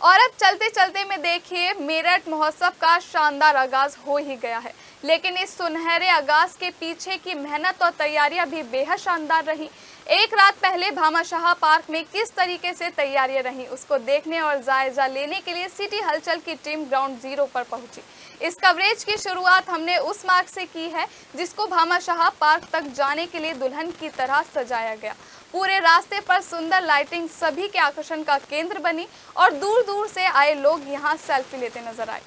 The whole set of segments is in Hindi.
और अब चलते चलते में देखिए मेरठ महोत्सव का शानदार आगाज हो ही गया है, लेकिन इस सुनहरे आगाज के पीछे की मेहनत और तैयारियां भी बेहद शानदार रही। एक रात पहले भामाशाह पार्क में किस तरीके से तैयारियां रही, उसको देखने और जायजा लेने के लिए सिटी हलचल की टीम ग्राउंड जीरो पर पहुंची। इस कवरेज की शुरुआत हमने उस मार्ग से की है जिसको भामाशाह पार्क तक जाने के लिए दुल्हन की तरह सजाया गया। पूरे रास्ते पर सुंदर लाइटिंग सभी के आकर्षण का केंद्र बनी और दूर दूर से आए लोग यहाँ सेल्फी लेते नजर आए।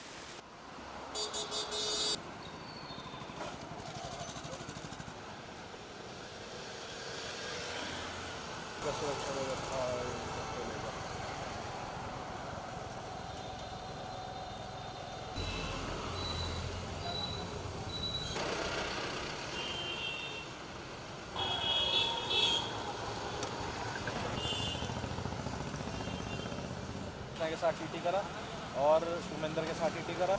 के साथ टीटी करा और सुमेंद्र के साथ टीटी करा।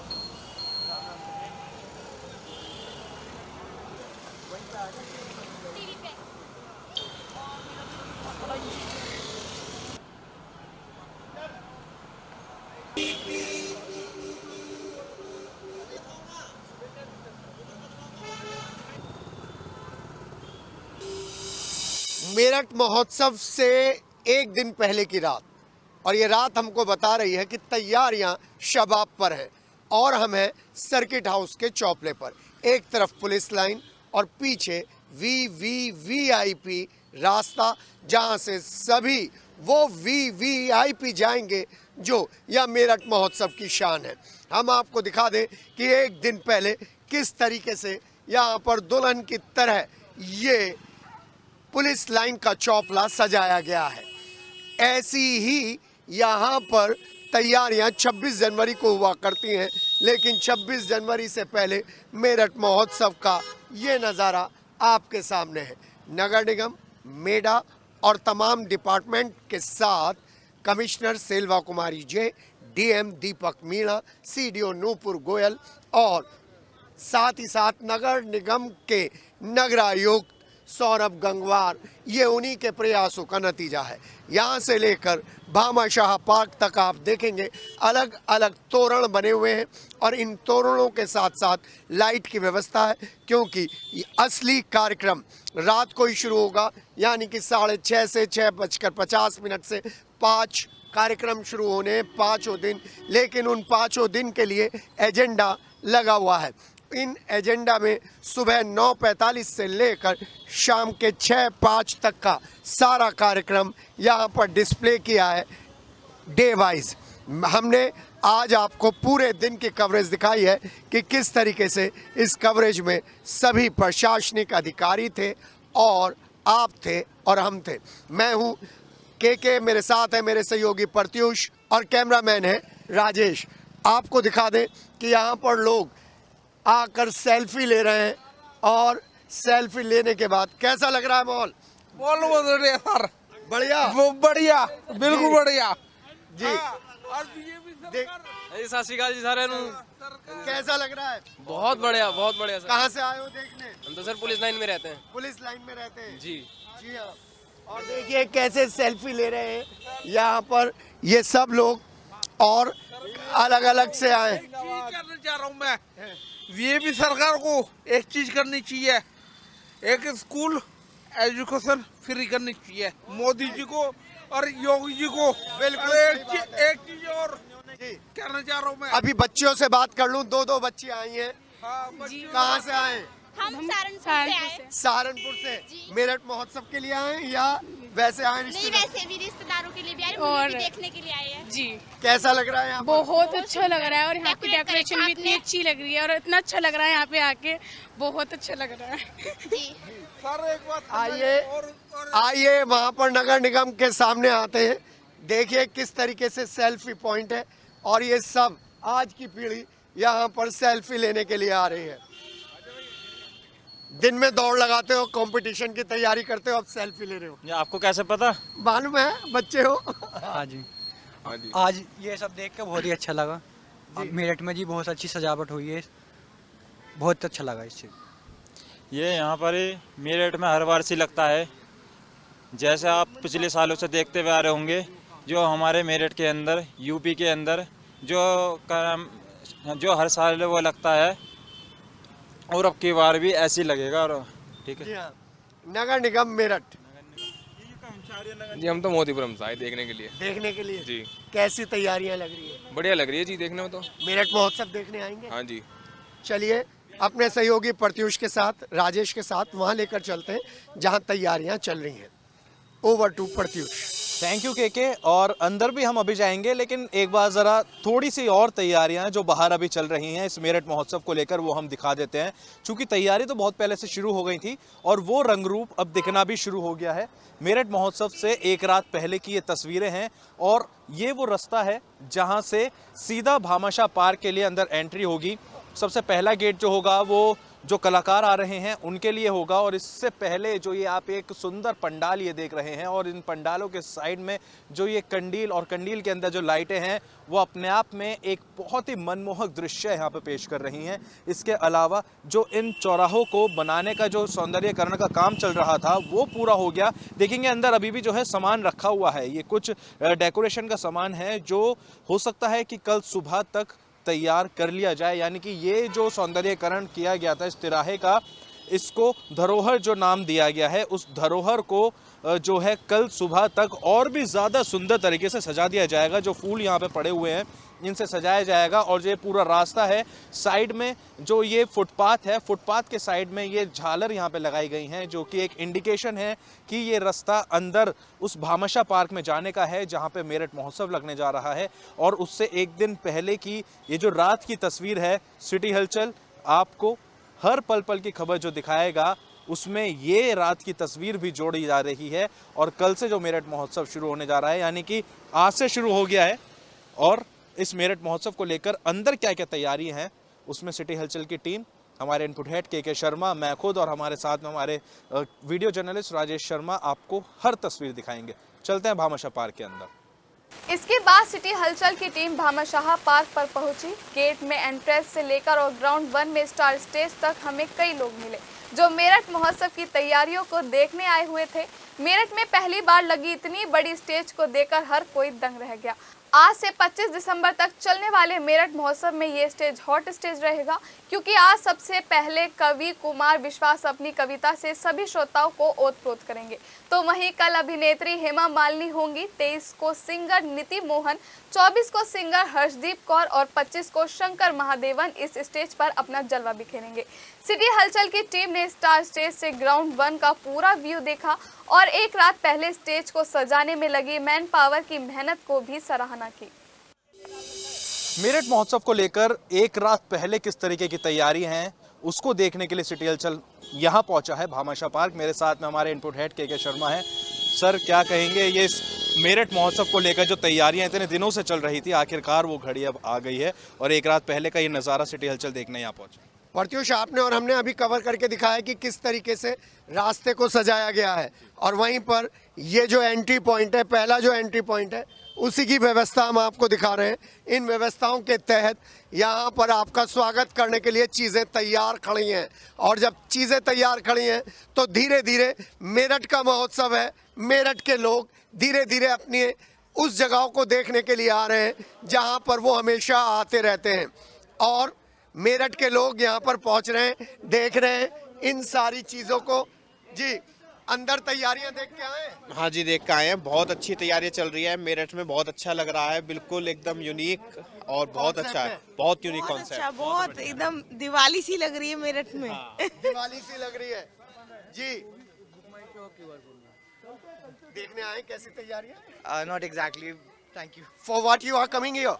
मेरठ महोत्सव से एक दिन पहले की रात, और ये रात हमको बता रही है कि तैयारियां शबाब पर हैं और हम हैं सर्किट हाउस के चौपले पर। एक तरफ पुलिस लाइन और पीछे वीवीवीआईपी रास्ता, जहां से सभी वो वीवीआईपी जाएंगे जो यह मेरठ महोत्सव की शान है। हम आपको दिखा दें कि एक दिन पहले किस तरीके से यहाँ पर दुल्हन की तरह ये पुलिस लाइन का चौपला सजाया गया है। ऐसी ही यहाँ पर तैयारियां 26 जनवरी को हुआ करती हैं, लेकिन 26 जनवरी से पहले मेरठ महोत्सव का ये नज़ारा आपके सामने है। नगर निगम, मेडा और तमाम डिपार्टमेंट के साथ कमिश्नर सेल्वा कुमारी जे, डीएम दीपक मीणा, सीडीओ नूपुर गोयल और साथ ही साथ नगर निगम के नगरायुक्त सौरभ गंगवार, ये उन्हीं के प्रयासों का नतीजा है। यहाँ से लेकर भामाशाह पार्क तक आप देखेंगे अलग अलग तोरण बने हुए हैं और इन तोरणों के साथ साथ लाइट की व्यवस्था है, क्योंकि असली कार्यक्रम रात को ही शुरू होगा, यानी कि 6:30 से 6:50 से 5 कार्यक्रम शुरू होने हैं पाँचों दिन। लेकिन उन पाँचों दिन के लिए एजेंडा लगा हुआ है। इन एजेंडा में सुबह 9:45 से लेकर शाम के 6:05 तक का सारा कार्यक्रम यहाँ पर डिस्प्ले किया है डे वाइज। हमने आज आपको पूरे दिन की कवरेज दिखाई है कि किस तरीके से इस कवरेज में सभी प्रशासनिक अधिकारी थे और आप थे और हम थे। मैं हूँ के, मेरे साथ है मेरे सहयोगी प्रत्युष और कैमरामैन है राजेश। आपको दिखा दें कि यहाँ पर लोग आकर सेल्फी ले रहे हैं और सेल्फी लेने के बाद कैसा लग रहा है माहौल? बहुत बढ़िया सर, बढ़िया, वो बढ़िया, बिल्कुल बढ़िया जी। और सत श्री अकाल जी सारे कैसा लग रहा है? बहुत बढ़िया सर। कहाँ से आए हो देखने? हम तो सर पुलिस लाइन में रहते हैं। पुलिस लाइन में रहते हैं जी जी हाँ। और देखिए कैसे सेल्फी ले रहे हैं यहाँ पर ये सब लोग, और अलग अलग से आए। करना चाह रहा हूँ मैं, ये भी सरकार को एक चीज करनी चाहिए, एक स्कूल एजुकेशन फ्री करनी चाहिए मोदी जी को और योगी जी को। बिल्कुल एक चीज और कहना चाह रहा हूँ मैं। अभी बच्चियों से बात कर लूँ, दो बच्ची आई हैं। हाँ, कहाँ से आए? हम सहारनपुर से आए। सहारनपुर से मेरठ महोत्सव के लिए आए या वैसे आए? नहीं, वैसे भी रिश्तेदारों के लिए भी आए, और उन्हें भी देखने के लिए आए हैं। जी कैसा लग रहा है यहाँ पर? बहुत अच्छा लग रहा है और यहाँ की डेकोरेट डेकोरेशन भी इतनी अच्छी लग रही है और इतना अच्छा लग रहा है यहाँ पे आके, बहुत अच्छा लग रहा है। जी सर एक बात आइए वहाँ पर नगर निगम के सामने आते हैं। देखिए किस तरीके से सेल्फी पॉइंट है और ये सब आज की पीढ़ी यहाँ पर सेल्फी लेने के लिए आ रही है। दिन में दौड़ लगाते हो, कंपटीशन की तैयारी करते हो, अब सेल्फी ले रहे हो। ये आपको कैसे पता? मालूम है, बच्चे हो। हाँ जी, आज ये सब देख के बहुत ही अच्छा लगा। मेरठ में जी बहुत अच्छी सजावट हुई है, बहुत अच्छा लगा इससे। ये यहाँ पर मेरठ में हर बार से लगता है, जैसे आप पिछले सालों से देखते हुए आ रहे होंगे जो हमारे मेरठ के अंदर, यूपी के अंदर जो हर साल वो लगता है, और अब की बार भी ऐसे ही लगेगा। और ठीक है। जी हाँ, नगर निगम मेरठ जी हम तो मोतीपुरम से आए देखने के लिए। देखने के लिए जी कैसी तैयारियां लग रही है? बढ़िया लग रही है जी देखने में तो। मेरठ महोत्सव देखने आएंगे? हाँ जी। चलिए अपने सहयोगी प्रत्युष के साथ, राजेश के साथ वहां लेकर चलते हैं जहां तैयारियां चल रही हैं। Over to Pratyush. Thank you के। और अंदर भी हम अभी जाएंगे, लेकिन एक बार ज़रा थोड़ी सी और तैयारियां जो बाहर अभी चल रही हैं इस मेरठ महोत्सव को लेकर वो हम दिखा देते हैं। चूँकि तैयारी तो बहुत पहले से शुरू हो गई थी और वो रंग रूप अब दिखना भी शुरू हो गया है। मेरठ महोत्सव से एक रात पहले की ये तस्वीरें हैं और ये वो रास्ता है जहाँ से सीधा भामाशाह पार्क के लिए अंदर एंट्री होगी। सबसे पहला गेट जो होगा वो जो कलाकार आ रहे हैं उनके लिए होगा, और इससे पहले जो ये आप एक सुंदर पंडाल ये देख रहे हैं, और इन पंडालों के साइड में जो ये कंडील और कंडील के अंदर जो लाइटें हैं वो अपने आप में एक बहुत ही मनमोहक दृश्य यहाँ पे पेश कर रही हैं। इसके अलावा जो इन चौराहों को बनाने का जो सौंदर्यीकरण का काम चल रहा था वो पूरा हो गया। देखेंगे अंदर अभी भी जो है सामान रखा हुआ है, ये कुछ डेकोरेशन का सामान है जो हो सकता है कि कल सुबह तक तैयार कर लिया जाए। यानी कि ये जो सौंदर्यीकरण किया गया था इस तिराहे का, इसको धरोहर जो नाम दिया गया है, उस धरोहर को जो है कल सुबह तक और भी ज़्यादा सुंदर तरीके से सजा दिया जाएगा। जो फूल यहाँ पे पड़े हुए हैं इनसे सजाया जाएगा, और जो ये पूरा रास्ता है साइड में जो ये फुटपाथ है, फुटपाथ के साइड में ये झालर यहाँ पे लगाई गई हैं जो कि एक इंडिकेशन है कि ये रास्ता अंदर उस भामाशाह पार्क में जाने का है जहाँ पे मेरठ महोत्सव लगने जा रहा है। और उससे एक दिन पहले की ये जो रात की तस्वीर है, सिटी हलचल आपको हर पल पल की खबर जो दिखाएगा उसमें ये रात की तस्वीर भी जोड़ी जा रही है। और कल से जो मेरठ महोत्सव शुरू होने जा रहा है, यानी कि आज से शुरू हो गया है, और इस मेरठ महोत्सव को लेकर अंदर क्या क्या तैयारी हैं उसमें सिटी हलचल की टीम, हमारे इनपुट हेड के शर्मा, मैं खुद और हमारे साथ में हमारे वीडियो जर्नलिस्ट राजेश शर्मा आपको हर तस्वीर दिखाएंगे। चलते हैं भामाशाह पार्क के अंदर। इसके बाद सिटी हलचल की टीम भामाशाह पार्क पर पहुंची। गेट में एंट्रेंस से लेकर और ग्राउंड 1 में स्टार स्टेज तक हमें कई लोग मिले जो मेरठ महोत्सव की तैयारियों को देखने आए हुए थे। मेरठ में पहली बार लगी इतनी बड़ी स्टेज को देखकर हर कोई दंग रह गया। आज से 25 दिसंबर तक चलने वाले मेरठ महोत्सव में ये स्टेज हॉट स्टेज रहेगा, क्योंकि आज सबसे पहले कवि कुमार विश्वास अपनी कविता से सभी श्रोताओं को ओतप्रोत करेंगे। तो वहीं कल अभिनेत्री हेमा मालिनी होंगी, 23 को सिंगर नीति मोहन, 24 को सिंगर हर्षदीप कौर और 25 को शंकर महादेवन इस स्टेज पर अपना जलवा बिखेरेंगे। सिटी हलचल की टीम ने स्टार स्टेज से ग्राउंड 1 का पूरा व्यू देखा और एक रात पहले स्टेज को सजाने में लगी मैन पावर की मेहनत को भी सराहना की। मेरठ महोत्सव को लेकर एक रात पहले किस तरीके की तैयारी हैं उसको देखने के लिए सिटी हलचल यहाँ पहुंचा है भामाशाह पार्क। मेरे साथ में हमारे इनपुट हेड के शर्मा है। सर क्या कहेंगे, ये मेरठ महोत्सव को लेकर जो तैयारियां इतने दिनों से चल रही थी, आखिरकार वो घड़ी अब आ गई है और एक रात पहले का ये नज़ारा सिटी हलचल देखने यहाँ पहुंचा। प्रत्युष, आपने और हमने अभी कवर करके दिखाया कि किस तरीके से रास्ते को सजाया गया है, और वहीं पर ये जो एंट्री पॉइंट है, पहला जो एंट्री पॉइंट है, उसी की व्यवस्था हम आपको दिखा रहे हैं। इन व्यवस्थाओं के तहत यहाँ पर आपका स्वागत करने के लिए चीज़ें तैयार खड़ी हैं, और जब चीज़ें तैयार खड़ी हैं तो धीरे धीरे मेरठ का महोत्सव है, मेरठ के लोग धीरे धीरे अपनी उस जगहों को देखने के लिए आ रहे हैं जहाँ पर वो हमेशा आते रहते हैं। और मेरठ के लोग यहाँ पर पहुँच रहे हैं, देख रहे हैं इन सारी चीज़ों को। जी, अंदर तैयारियां देख के आए? हाँ जी, देख के आए हैं। बहुत अच्छी तैयारियां चल रही है मेरठ में, बहुत अच्छा लग रहा है, बिल्कुल एकदम यूनिक और बहुत अच्छा है, बहुत यूनिक कॉन्सेप्ट। अच्छा, बहुत एकदम दिवाली सी लग रही है मेरठ में। दिवाली सी लग रही है जी। देखने आए कैसी तैयारियां? Not exactly. Thank you. For what you are coming here?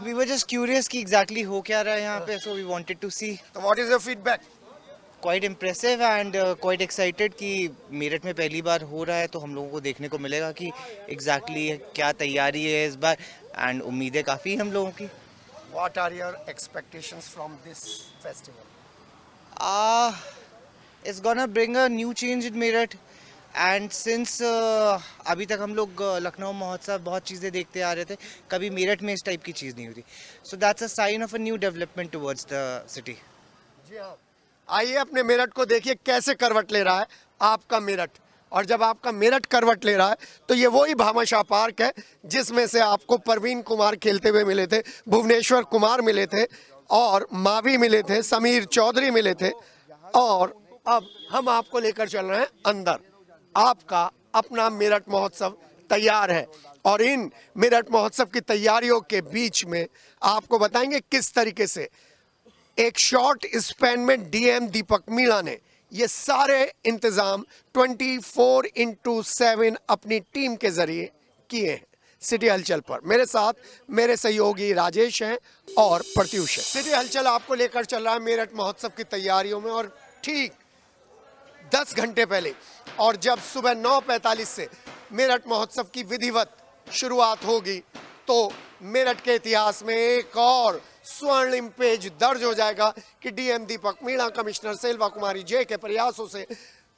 We were just curious कि exactly हो क्या रहा है यहाँ पे, so we wanted to see. So what is your feedback? Quite impressive and quite excited कि मेरठ में पहली बार हो रहा है, तो हम लोगों को देखने को मिलेगा कि exactly क्या तैयारी है इस बार, and उम्मीदें काफ़ी हम लोगों की। What are your expectations from this festival? It's gonna bring a new change in Meerut. And since अभी तक हम लोग लखनऊ महोत्सव बहुत चीज़ें देखते आ रहे थे, कभी मेरठ में इस टाइप की चीज़ नहीं होती, so that's a sign of a new development towards the city. जी हाँ, आइए अपने मेरठ को देखिए कैसे करवट ले रहा है आपका मेरठ, और जब आपका मेरठ करवट ले रहा है तो ये वही भामाशाह पार्क है जिसमें से आपको परवीन कुमार खेलते हुए मिले थे, भुवनेश्वर कुमार मिले थे और मावी मिले थे, समीर चौधरी मिले थे। और अब हम आपको लेकर चल रहे हैं अंदर। आपका अपना मेरठ महोत्सव तैयार है और इन मेरठ महोत्सव की तैयारियों के बीच में आपको बताएंगे किस तरीके से एक शॉर्ट स्पैन में डीएम दीपक मीणा ने ये सारे इंतजाम 24/7 अपनी टीम के जरिए किए हैं। सिटी हलचल पर मेरे साथ मेरे सहयोगी राजेश हैं और प्रत्युष है। सिटी हलचल आपको लेकर चल रहा है मेरठ महोत्सव की तैयारियों में और ठीक 10 घंटे पहले और जब सुबह 9:45 से मेरठ महोत्सव की विधिवत शुरुआत होगी तो मेरठ के इतिहास में एक और स्वर्णिम पेज दर्ज हो जाएगा कि डीएम दीपक मीणा, कमिश्नर सेल्वा कुमारी जे के प्रयासों से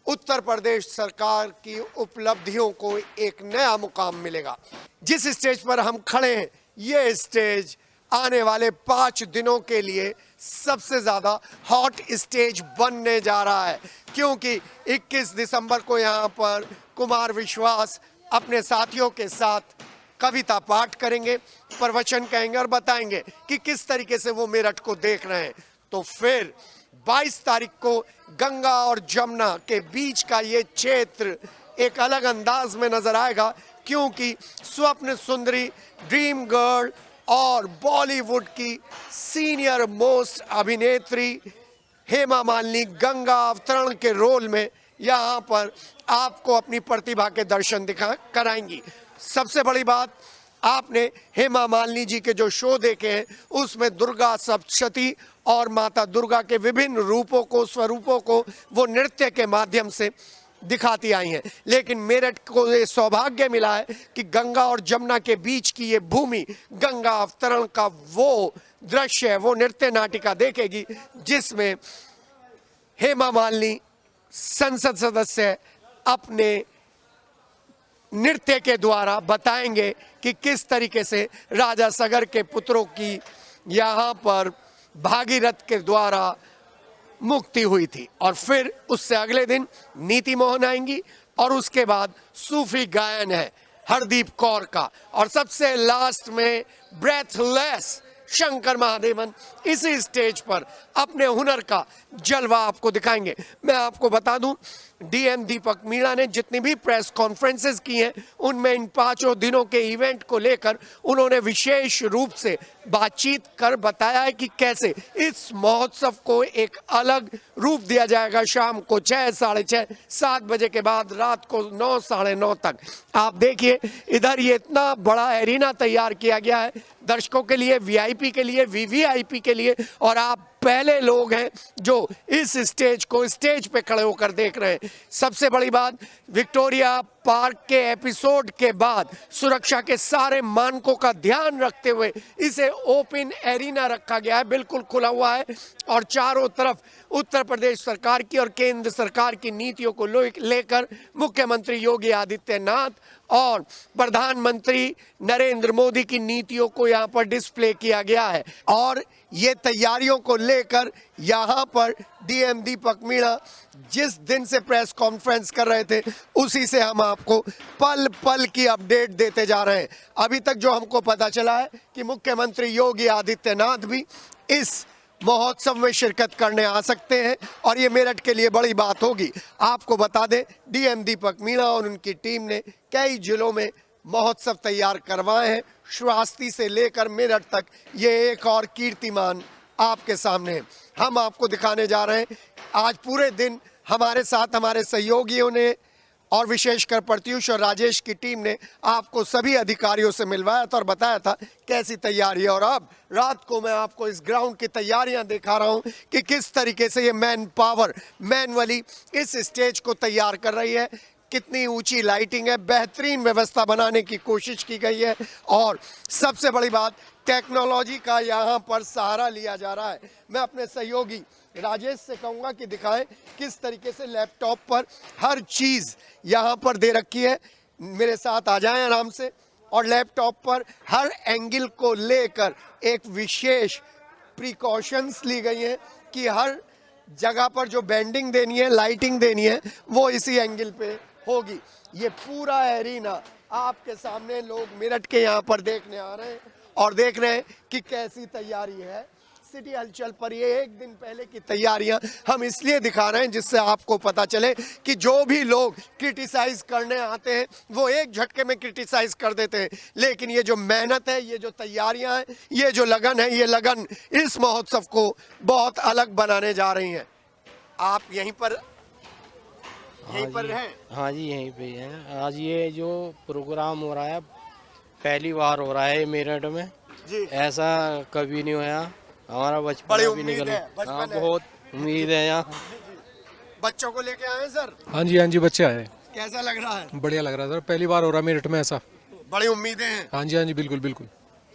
उत्तर प्रदेश सरकार की उपलब्धियों को एक नया मुकाम मिलेगा। जिस स्टेज पर हम खड़े हैं ये स्टेज आने वाले 5 दिनों के लिए सबसे ज्यादा हॉट स्टेज बनने जा रहा है, क्योंकि 21 दिसंबर को यहाँ पर कुमार विश्वास अपने साथियों के साथ कविता पाठ करेंगे, प्रवचन कहेंगे और बताएंगे कि किस तरीके से वो मेरठ को देख रहे हैं। तो फिर 22 तारीख को गंगा और जमुना के बीच का ये क्षेत्र एक अलग अंदाज में नजर आएगा, क्योंकि स्वप्न सुंदरी, ड्रीम गर्ल और बॉलीवुड की सीनियर मोस्ट अभिनेत्री हेमा मालिनी गंगा अवतरण के रोल में यहाँ पर आपको अपनी प्रतिभा के दर्शन कराएंगी। सबसे बड़ी बात, आपने हेमा मालिनी जी के जो शो देखे हैं उसमें दुर्गा सप्तशती और माता दुर्गा के विभिन्न रूपों को, स्वरूपों को वो नृत्य के माध्यम से दिखाती आई हैं। लेकिन मेरठ को ये सौभाग्य मिला है कि गंगा और जमुना के बीच की ये भूमि गंगा अवतरण का वो दृश्य है, वो नृत्य नाटिका देखेगी जिसमें हेमा मालिनी संसद सदस्य अपने नृत्य के द्वारा बताएंगे कि किस तरीके से राजा सगर के पुत्रों की यहाँ पर भागीरथ के द्वारा मुक्ति हुई थी। और फिर उससे अगले दिन नीति मोहन आएंगी और उसके बाद सूफी गायन है हरदीप कौर का और सबसे लास्ट में ब्रेथलेस शंकर महादेवन इसी स्टेज पर अपने हुनर का जलवा आपको दिखाएंगे। मैं आपको बता दूं, डीएम दीपक मीणा ने जितनी भी प्रेस कॉन्फ्रेंसेस की हैं उनमें इन 5 दिनों के इवेंट को लेकर उन्होंने विशेष रूप से बातचीत कर बताया है कि कैसे इस महोत्सव को एक अलग रूप दिया जाएगा। शाम को 6, 6:30, 7 बजे के बाद रात को 9, 9:30 तक। आप देखिए इधर ये इतना बड़ा एरिना तैयार किया गया है दर्शकों के लिए, वीआईपी के लिए, वीवीआईपी के लिए, और आप पहले लोग हैं जो इस स्टेज को स्टेज पे खड़े होकर देख रहे हैं। सबसे बड़ी बात, विक्टोरिया पार्क के एपिसोड के बाद सुरक्षा के सारे मानकों का ध्यान रखते हुए इसे ओपन एरिना रखा गया है, बिल्कुल खुला हुआ है और चारों तरफ उत्तर प्रदेश सरकार की और केंद्र सरकार की नीतियों को लेकर मुख्यमंत्री योगी आदित्यनाथ और प्रधानमंत्री नरेंद्र मोदी की नीतियों को यहाँ पर डिस्प्ले किया गया है। और ये तैयारियों को लेकर यहाँ पर डीएम दीपक मीणा जिस दिन से प्रेस कॉन्फ्रेंस कर रहे थे उसी से हम आपको पल पल की अपडेट देते जा रहे हैं। अभी तक जो हमको पता चला है कि मुख्यमंत्री योगी आदित्यनाथ भी इस महोत्सव में शिरकत करने आ सकते हैं और ये मेरठ के लिए बड़ी बात होगी। आपको बता दें, डीएम दीपक मीणा और उनकी टीम ने कई जिलों में महोत्सव तैयार करवाए हैं। श्रावस्ती से लेकर मेरठ तक ये एक और कीर्तिमान आपके सामने है। हम आपको दिखाने जा रहे हैं। आज पूरे दिन हमारे साथ हमारे सहयोगियों ने और विशेषकर प्रत्युष और राजेश की टीम ने आपको सभी अधिकारियों से मिलवाया था और बताया था कैसी तैयारी है। और अब रात को मैं आपको इस ग्राउंड की तैयारियां दिखा रहा हूं कि किस तरीके से ये मैन पावर मैनुअली इस स्टेज को तैयार कर रही है। कितनी ऊंची लाइटिंग है, बेहतरीन व्यवस्था बनाने की कोशिश की गई है और सबसे बड़ी बात, टेक्नोलॉजी का यहाँ पर सहारा लिया जा रहा है। मैं अपने सहयोगी राजेश से कहूँगा कि दिखाएं किस तरीके से लैपटॉप पर हर चीज़ यहाँ पर दे रखी है। मेरे साथ आ जाएं आराम से। और लैपटॉप पर हर एंगल को लेकर एक विशेष प्रिकॉशंस ली गई हैं कि हर जगह पर जो बेंडिंग देनी है, लाइटिंग देनी है, वो इसी एंगल पे होगी। ये पूरा एरिना आपके सामने लोग मेरठ के यहाँ पर देखने आ रहे हैं और देख रहे हैं कि कैसी तैयारी है सिटी हलचल पर। ये एक दिन पहले की तैयारियां हम इसलिए दिखा रहे हैं जिससे आपको पता चले कि जो भी लोग क्रिटिसाइज करने आते हैं वो एक झटके में क्रिटिसाइज कर देते हैं, लेकिन ये जो मेहनत है, ये जो तैयारियां हैं, ये जो लगन है, ये लगन इस महोत्सव को बहुत अलग बनाने जा रही हैं। आप यहीं पर हैं? हाँ जी, यहीं पे हैं। आज ये जो प्रोग्राम हो रहा है पहली बार हो रहा है मेरठ में जी। ऐसा कभी नहीं होया। हमारा बड़ी बचपन भी उम्मीद निकल है, बचपन हाँ, है। बहुत उम्मीद है यहाँ। बच्चों को लेके आए हैं सर? हाँ जी बच्चे आए। कैसा लग रहा है? बढ़िया लग रहा है सर, पहली बार हो रहा है मेरठ में ऐसा। बड़ी उम्मीदें हैं? हाँ जी बिल्कुल बिल्कुल।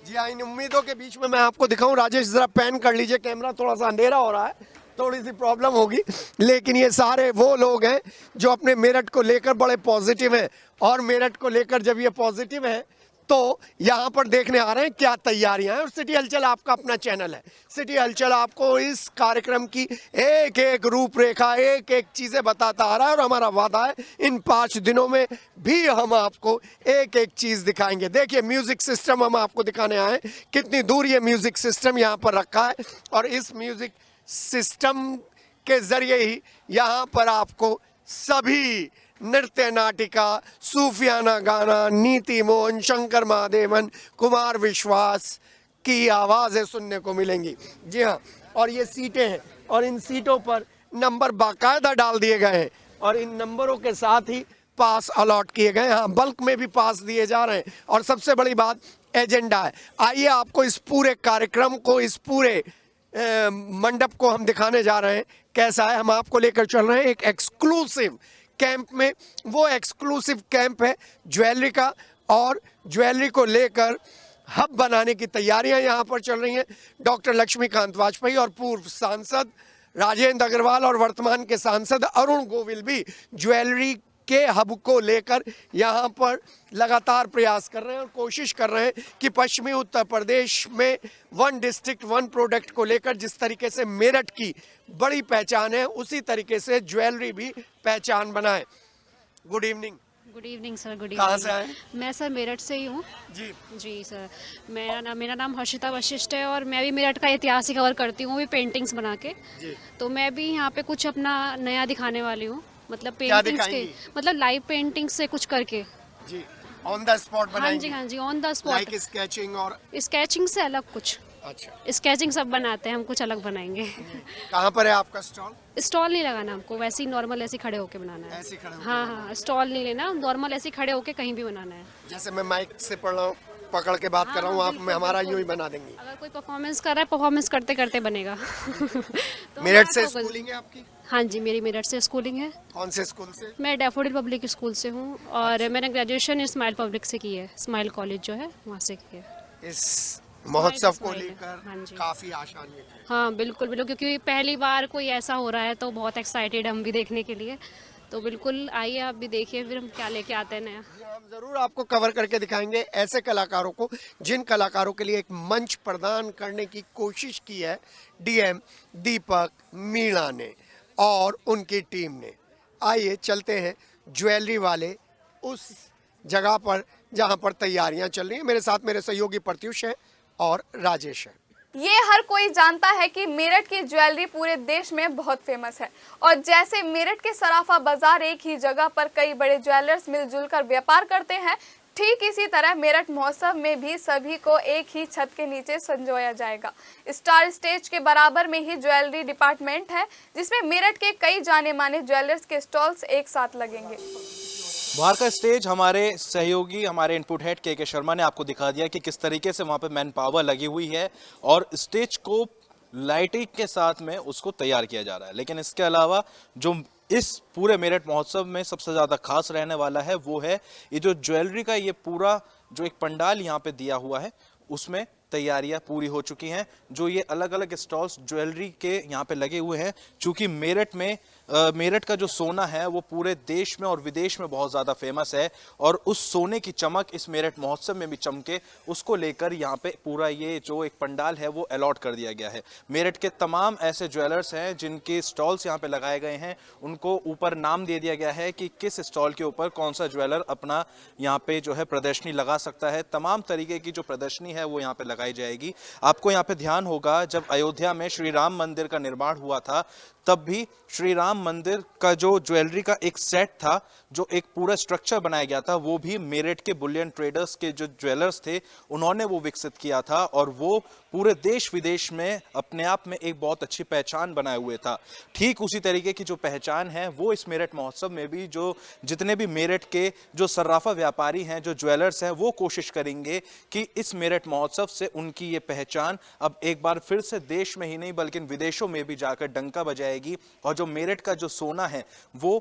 जी हाँ, इन उम्मीदों के बीच में मैं आपको दिखाऊं, राजेश जरा पैन कर लीजिए, कैमरा थोड़ा सा अंधेरा हो रहा है, थोड़ी सी प्रॉब्लम होगी, लेकिन ये सारे वो लोग हैं जो अपने मेरठ को लेकर बड़े पॉजिटिव हैं। और मेरठ को लेकर जब ये पॉजिटिव है तो यहाँ पर देखने आ रहे हैं क्या तैयारियां हैं। और सिटी हलचल आपका अपना चैनल है, सिटी हलचल आपको इस कार्यक्रम की एक एक रूपरेखा, एक एक चीज़ें बताता आ रहा है। और हमारा वादा है इन 5 दिनों में भी हम आपको एक एक चीज़ दिखाएंगे। देखिए म्यूज़िक सिस्टम हम आपको दिखाने आए हैं, कितनी दूर ये म्यूज़िक सिस्टम यहाँ पर रखा है और इस म्यूज़िक सिस्टम के ज़रिए ही यहाँ पर आपको सभी नृत्य, नाटिका, सूफियाना गाना, नीति मोहन, शंकर महादेवन, कुमार विश्वास की आवाज़ें सुनने को मिलेंगी। जी हाँ, और ये सीटें हैं और इन सीटों पर नंबर बाकायदा डाल दिए गए हैं और इन नंबरों के साथ ही पास अलॉट किए गए हैं। हाँ, बल्क में भी पास दिए जा रहे हैं। और सबसे बड़ी बात एजेंडा है। आइए आपको इस पूरे कार्यक्रम को, इस पूरे मंडप को हम दिखाने जा रहे हैं कैसा है। हम आपको लेकर चल रहे हैं एक एक्सक्लूसिव कैंप में। वो एक्सक्लूसिव कैंप है ज्वेलरी का और ज्वेलरी को लेकर हब बनाने की तैयारियां यहाँ पर चल रही हैं। डॉक्टर लक्ष्मीकांत वाजपेयी और पूर्व सांसद राजेंद्र अग्रवाल और वर्तमान के सांसद अरुण गोविल भी ज्वेलरी के हब को लेकर यहाँ पर लगातार प्रयास कर रहे हैं और कोशिश कर रहे हैं कि पश्चिमी उत्तर प्रदेश में 1 डिस्ट्रिक्ट 1 प्रोडक्ट को लेकर जिस तरीके से मेरठ की बड़ी पहचान है उसी तरीके से ज्वेलरी भी पहचान बनाए। Good evening. Good evening sir. Good कहाँ इवनिंग। से आए? मैं सर मेरठ से ही हूँ। जी सर, मेरा नाम हर्षिता वशिष्ठ है और मैं भी मेरठ का इतिहास ही कवर करती हूँ, भी पेंटिंग्स बना के। तो मैं भी यहाँ पे कुछ अपना नया दिखाने वाली हूँ, मतलब पेंटिंग्स के, मतलब लाइव पेंटिंग्स से कुछ करके जी ऑन द स्पॉट बनाएंगे। हाँ जी on the spot. Like sketching और स्केचिंग से अलग कुछ। अच्छा, स्केचिंग सब बनाते हैं, हम कुछ अलग बनाएंगे। कहाँ पर है आपका स्टॉल? स्टॉल नहीं लगाना हमको, वैसे ही नॉर्मल ऐसे खड़े होके बनाना है। ऐसे खड़े होके हाँ, स्टॉल नहीं लेना, नॉर्मल ऐसे खड़े होके कहीं भी बनाना है। जैसे मैं माइक से पढ़ रहा हूँ, पकड़ के बात कर रहा हूँ, आप मैं हमारा यूं ही बना देंगे। अगर कोई परफॉर्मेंस कर रहा है, परफॉर्मेंस करते करते बनेगा। तो मेरठ से स्कूलिंग है आपकी? हाँ जी, मेरी मेरठ से स्कूलिंग है। कौन से स्कूल से? मैं डैफोडिल पब्लिक स्कूल से हूँ और मैंने ग्रेजुएशन स्माइल पब्लिक से की है, स्माइल कॉलेज जो है वहाँ से की है। इस महोत्सव को स्माइल है। लेकर हाँ जी। काफी आसानी है। हाँ बिल्कुल बिल्कुल, क्योंकि पहली बार कोई ऐसा हो रहा है तो बहुत एक्साइटेड हम भी देखने के लिए। तो बिल्कुल आइए आप भी देखिए फिर हम क्या लेके आते हैं नया। हम जरूर आपको कवर करके दिखाएंगे ऐसे कलाकारों को जिन कलाकारों के लिए एक मंच प्रदान करने की कोशिश की है डीएम दीपक मीणा ने और उनकी टीम ने। आइए चलते हैं ज्वेलरी वाले उस जगह पर जहां पर तैयारियां चल रही हैं। मेरे साथ मेरे सहयोगी प्रत्युष हैं और राजेश है। ये हर कोई जानता है कि मेरठ की ज्वेलरी पूरे देश में बहुत फेमस है और जैसे मेरठ के सराफा बाजार एक ही जगह पर कई बड़े ज्वेलर्स मिलजुल कर व्यापार करते हैं, ठीक इसी तरह मेरठ महोत्सव में भी सभी को एक ही छत के नीचे संजोया जाएगा। स्टार स्टेज के बराबर में ही ज्वेलरी डिपार्टमेंट है जिसमें मेरठ के कई जाने माने ज्वेलर्स के स्टॉल्स एक साथ लगेंगे। बाहर का स्टेज हमारे सहयोगी, हमारे इनपुट हेड के शर्मा ने आपको दिखा दिया कि किस तरीके से वहाँ पे मैन पावर लगी हुई है और स्टेज को लाइटिंग के साथ में उसको तैयार किया जा रहा है। लेकिन इसके अलावा जो इस पूरे मेरठ महोत्सव में सबसे ज़्यादा खास रहने वाला है वो है ये जो ज्वेलरी का ये पूरा जो एक पंडाल यहाँ पे दिया हुआ है उसमें तैयारियां पूरी हो चुकी हैं। जो ये अलग अलग स्टॉल्स ज्वेलरी के यहाँ पे लगे हुए हैं, चूंकि मेरठ का जो सोना है वो पूरे देश में और विदेश में बहुत ज़्यादा फेमस है, और उस सोने की चमक इस मेरठ महोत्सव में भी चमके, उसको लेकर यहाँ पे पूरा ये जो एक पंडाल है वो अलॉट कर दिया गया है। मेरठ के तमाम ऐसे ज्वेलर्स हैं जिनके स्टॉल्स यहाँ पे लगाए गए हैं, उनको ऊपर नाम दे दिया गया है कि किस स्टॉल के ऊपर कौन सा ज्वेलर अपना यहाँ पे जो है प्रदर्शनी लगा सकता है। तमाम तरीके की जो प्रदर्शनी है वो यहाँ पे लगाई जाएगी। आपको यहाँ पे ध्यान होगा, जब अयोध्या में श्री राम मंदिर का निर्माण हुआ था तब भी श्री राम मंदिर का जो ज्वेलरी का एक सेट था, जो एक पूरा स्ट्रक्चर बनाया गया था, वो भी मेरठ के बुलियन ट्रेडर्स के जो ज्वेलर्स थे उन्होंने वो विकसित किया था, और वो पूरे देश विदेश में अपने आप में एक बहुत अच्छी पहचान बनाए हुए था। ठीक उसी तरीके की जो पहचान है वो इस मेरठ महोत्सव में भी जो जितने भी मेरठ के जो सर्राफा व्यापारी हैं, जो ज्वेलर्स हैं, वो कोशिश करेंगे कि इस मेरठ महोत्सव से उनकी ये पहचान अब एक बार फिर से देश में ही नहीं बल्कि विदेशों में भी जाकर डंका बजाएगी, और जो मेरठ का जो सोना है वो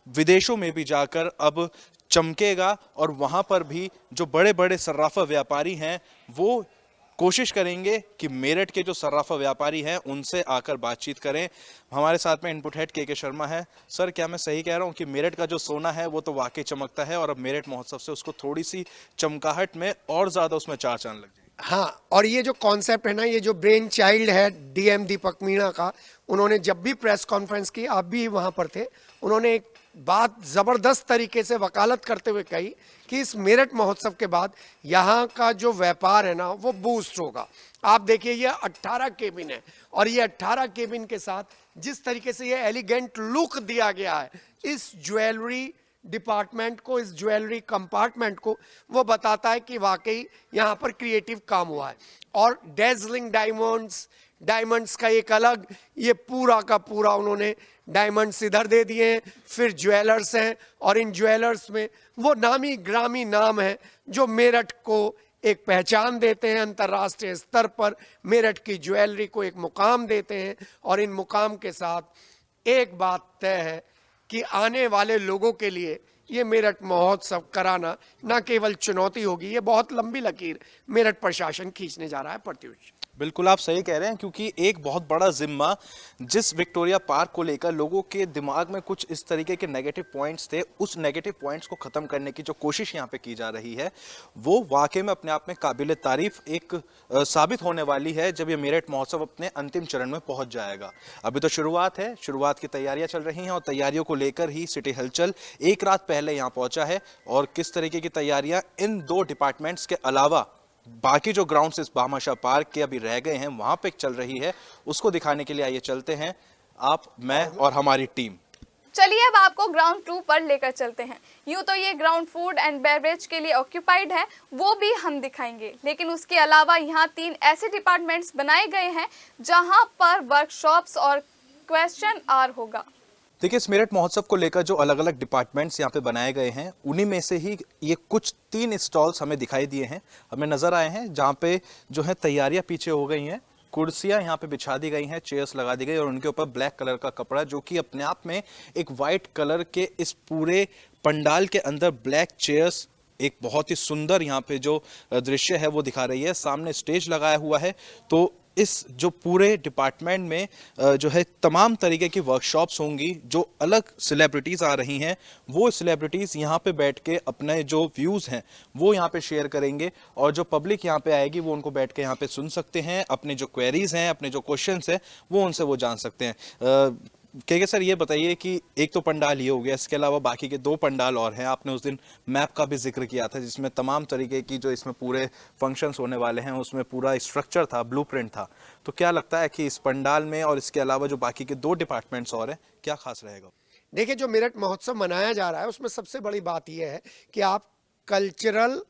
विदेशों में भी जाकर अब चमकेगा, और वहां पर भी जो बड़े बड़े सर्राफा व्यापारी हैं वो कोशिश करेंगे कि मेरठ के जो सर्राफा व्यापारी हैं उनसे आकर बातचीत करें। हमारे साथ में इनपुट हेड के शर्मा है। सर, क्या मैं सही कह रहा हूं कि मेरठ का जो सोना है वो तो वाकई चमकता है, और अब मेरठ महोत्सव से उसको थोड़ी सी चमकाहट में और ज्यादा उसमें चार चांद लग जाए? हाँ, और ये जो कॉन्सेप्ट है ना, ये जो ब्रेन चाइल्ड है डीएम दीपक मीणा का, उन्होंने जब भी प्रेस कॉन्फ्रेंस की, आप भी वहां पर थे, उन्होंने एक बात जबरदस्त तरीके से वकालत करते हुए कही कि इस मेरठ महोत्सव के बाद यहाँ का जो व्यापार है ना वो बूस्ट होगा। आप देखिए, ये 18 केबिन है, और ये 18 केबिन के साथ जिस तरीके से ये एलिगेंट लुक दिया गया है इस ज्वेलरी डिपार्टमेंट को, इस ज्वेलरी कंपार्टमेंट को, वो बताता है कि वाकई यहाँ पर क्रिएटिव काम हुआ है। और डेजलिंग डायमंड्स का एक अलग, ये पूरा का पूरा उन्होंने डायमंड्स इधर दे दिए हैं, फिर ज्वेलर्स हैं, और इन ज्वेलर्स में वो नामी ग्रामी नाम है जो मेरठ को एक पहचान देते हैं, अंतर्राष्ट्रीय स्तर पर मेरठ की ज्वेलरी को एक मुकाम देते हैं। और इन मुकाम के साथ एक बात तय है कि आने वाले लोगों के लिए ये मेरठ महोत्सव कराना न केवल चुनौती होगी, ये बहुत लंबी लकीर मेरठ प्रशासन खींचने जा रहा है। प्रत्युष, बिल्कुल आप सही कह रहे हैं, क्योंकि एक बहुत बड़ा जिम्मा जिस विक्टोरिया पार्क को लेकर लोगों के दिमाग में कुछ इस तरीके के नेगेटिव पॉइंट्स थे, उस नेगेटिव पॉइंट्स को खत्म करने की जो कोशिश यहाँ पे की जा रही है वो वाकई में अपने आप में काबिल तारीफ एक साबित होने वाली है जब ये मेरठ महोत्सव अपने अंतिम चरण में पहुंच जाएगा। अभी तो शुरुआत है, शुरुआत की तैयारियां चल रही हैं, और तैयारियों को लेकर ही सिटी हलचल एक रात पहले यहाँ पहुंचा है। और किस तरीके की तैयारियां इन दो डिपार्टमेंट्स के अलावा बाकी जो ग्राउंड्स इस भामाशाह पार्क के अभी रह गए हैं वहां पे चल रही है, उसको दिखाने के लिए आइए चलते हैं आप, मैं और हमारी टीम। चलिए अब आपको ग्राउंड 2 पर लेकर चलते हैं। यूं तो ये ग्राउंड फूड एंड बेवरेज के लिए ऑक्यूपाइड है, वो भी हम दिखाएंगे, लेकिन उसके अलावा यहाँ 3 ऐसे डिपार्टमेंट्स बनाए गए हैं जहां पर वर्कशॉप्स और क्वेश्चन आवर होगा। देखिए, इस मेरठ महोत्सव को लेकर जो अलग अलग डिपार्टमेंट्स यहाँ पे बनाए गए हैं, उन्हीं में से ही ये कुछ 3 स्टॉल्स हमें दिखाई दिए हैं, हमें नजर आए हैं, जहाँ पे जो है तैयारियां पीछे हो गई हैं, कुर्सियां यहाँ पे बिछा दी गई हैं, चेयर्स लगा दी गई, और उनके ऊपर ब्लैक कलर का कपड़ा, जो कि अपने आप में एक वाइट कलर के इस पूरे पंडाल के अंदर ब्लैक चेयर्स एक बहुत ही सुंदर यहाँ पे जो दृश्य है वो दिखा रही है। सामने स्टेज लगाया हुआ है, तो इस जो पूरे डिपार्टमेंट में जो है तमाम तरीके की वर्कशॉप्स होंगी। जो अलग सेलिब्रिटीज़ आ रही हैं वो सेलिब्रिटीज़ यहाँ पे बैठ के अपने जो व्यूज़ हैं वो यहाँ पे शेयर करेंगे, और जो पब्लिक यहाँ पे आएगी वो उनको बैठ के यहाँ पे सुन सकते हैं, अपने जो क्वेरीज हैं, अपने जो क्वेश्चंस हैं वो उनसे वो जान सकते हैं। के सर, ये बताइए कि एक तो पंडाल ये हो गया, इसके अलावा बाकी के 2 पंडाल और हैं। आपने उस दिन मैप का भी जिक्र किया था जिसमें तमाम तरीके की जो इसमें पूरे फंक्शंस होने वाले हैं उसमें पूरा स्ट्रक्चर था, ब्लूप्रिंट था। तो क्या लगता है कि इस पंडाल में और इसके अलावा जो बाकी के 2 डिपार्टमेंट्स और हैं, क्या खास रहेगा? देखिए, जो मेरठ महोत्सव मनाया जा रहा है उसमें सबसे बड़ी बात यह है कि आप कल्चरल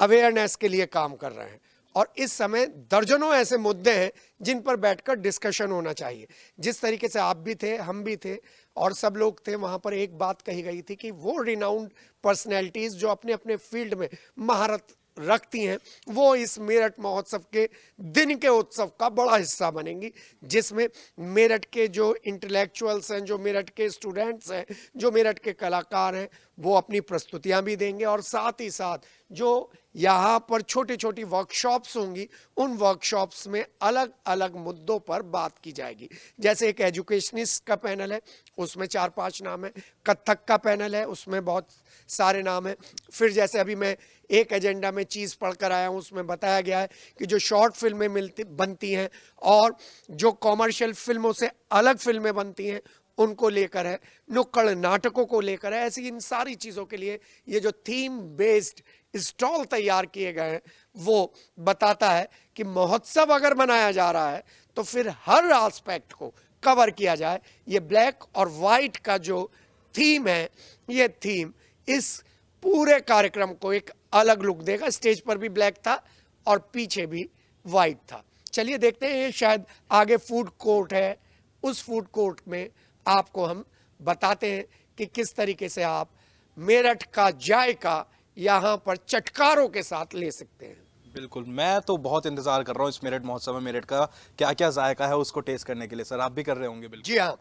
अवेयरनेस के लिए काम कर रहे हैं, और इस समय दर्जनों ऐसे मुद्दे हैं जिन पर बैठकर डिस्कशन होना चाहिए। जिस तरीके से आप भी थे, हम भी थे, और सब लोग थे, वहाँ पर एक बात कही गई थी कि वो रिनाउंड पर्सनैलिटीज़ जो अपने अपने फील्ड में महारत रखती हैं वो इस मेरठ महोत्सव के दिन के उत्सव का बड़ा हिस्सा बनेंगी, जिसमें मेरठ के जो इंटेलेक्चुअल्स हैं, जो मेरठ के स्टूडेंट्स हैं, जो मेरठ के कलाकार हैं, वो अपनी प्रस्तुतियां भी देंगे और साथ ही साथ जो यहाँ पर छोटी छोटी वर्कशॉप्स होंगी, उन वर्कशॉप्स में अलग अलग मुद्दों पर बात की जाएगी। जैसे एक एजुकेशनिस्ट का पैनल है, उसमें 4-5 नाम है। कथक का पैनल है, उसमें बहुत सारे नाम हैं। फिर जैसे अभी मैं एक एजेंडा में चीज़ पढ़कर आया हूँ, उसमें बताया गया है कि जो शॉर्ट फिल्में बनती हैं और जो कॉमर्शियल फिल्मों से अलग फिल्में बनती हैं, उनको लेकर है। नुक्कड़ नाटकों को लेकर है। ऐसी इन सारी चीज़ों के लिए ये जो थीम बेस्ड स्टॉल तैयार किए गए हैं, वो बताता है कि महोत्सव अगर मनाया जा रहा है तो फिर हर एस्पेक्ट को कवर किया जाए। ये ब्लैक और वाइट का जो थीम है, ये थीम इस पूरे कार्यक्रम को एक अलग लुक देगा। स्टेज पर भी ब्लैक था और पीछे भी वाइट था। चलिए देखते हैं, ये शायद आगे फूड कोर्ट है, उस फूड कोर्ट में आपको हम बताते हैं कि किस तरीके से आप मेरठ का जायका यहाँ पर चटकारों के साथ ले सकते हैं। बिल्कुल, मैं तो बहुत इंतजार कर रहा हूँ इस मेरठ महोत्सव में मेरठ का क्या क्या जायका है उसको टेस्ट करने के लिए। सर, आप भी कर रहे होंगे? बिल्कुल जी हाँ,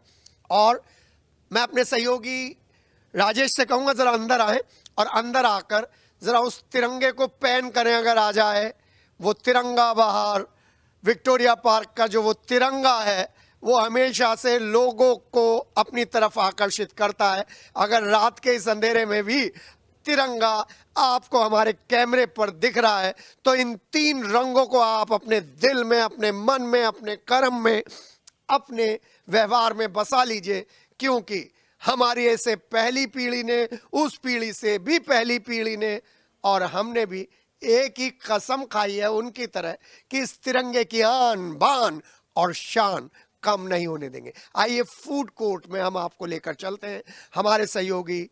और मैं अपने सहयोगी राजेश से कहूँगा ज़रा अंदर आए और अंदर आकर ज़रा उस तिरंगे को पैन करें। अगर आ जाए वो तिरंगा बाहर, विक्टोरिया पार्क का जो वो तिरंगा है, वो हमेशा से लोगों को अपनी तरफ आकर्षित करता है। अगर रात के इस अंधेरे में भी तिरंगा आपको हमारे कैमरे पर दिख रहा है, तो इन 3 रंगों को आप अपने दिल में, अपने मन में, अपने कर्म में, अपने व्यवहार में बसा लीजिए, क्योंकि हमारी ऐसे पहली पीढ़ी ने, उस पीढ़ी से भी पहली पीढ़ी ने और हमने भी एक ही कसम खाई है उनकी तरह कि इस तिरंगे की आन बान और शान कम नहीं होने देंगे। आइए फूड कोर्ट में हम आपको लेकर चलते हैं। हमारे सहयोगी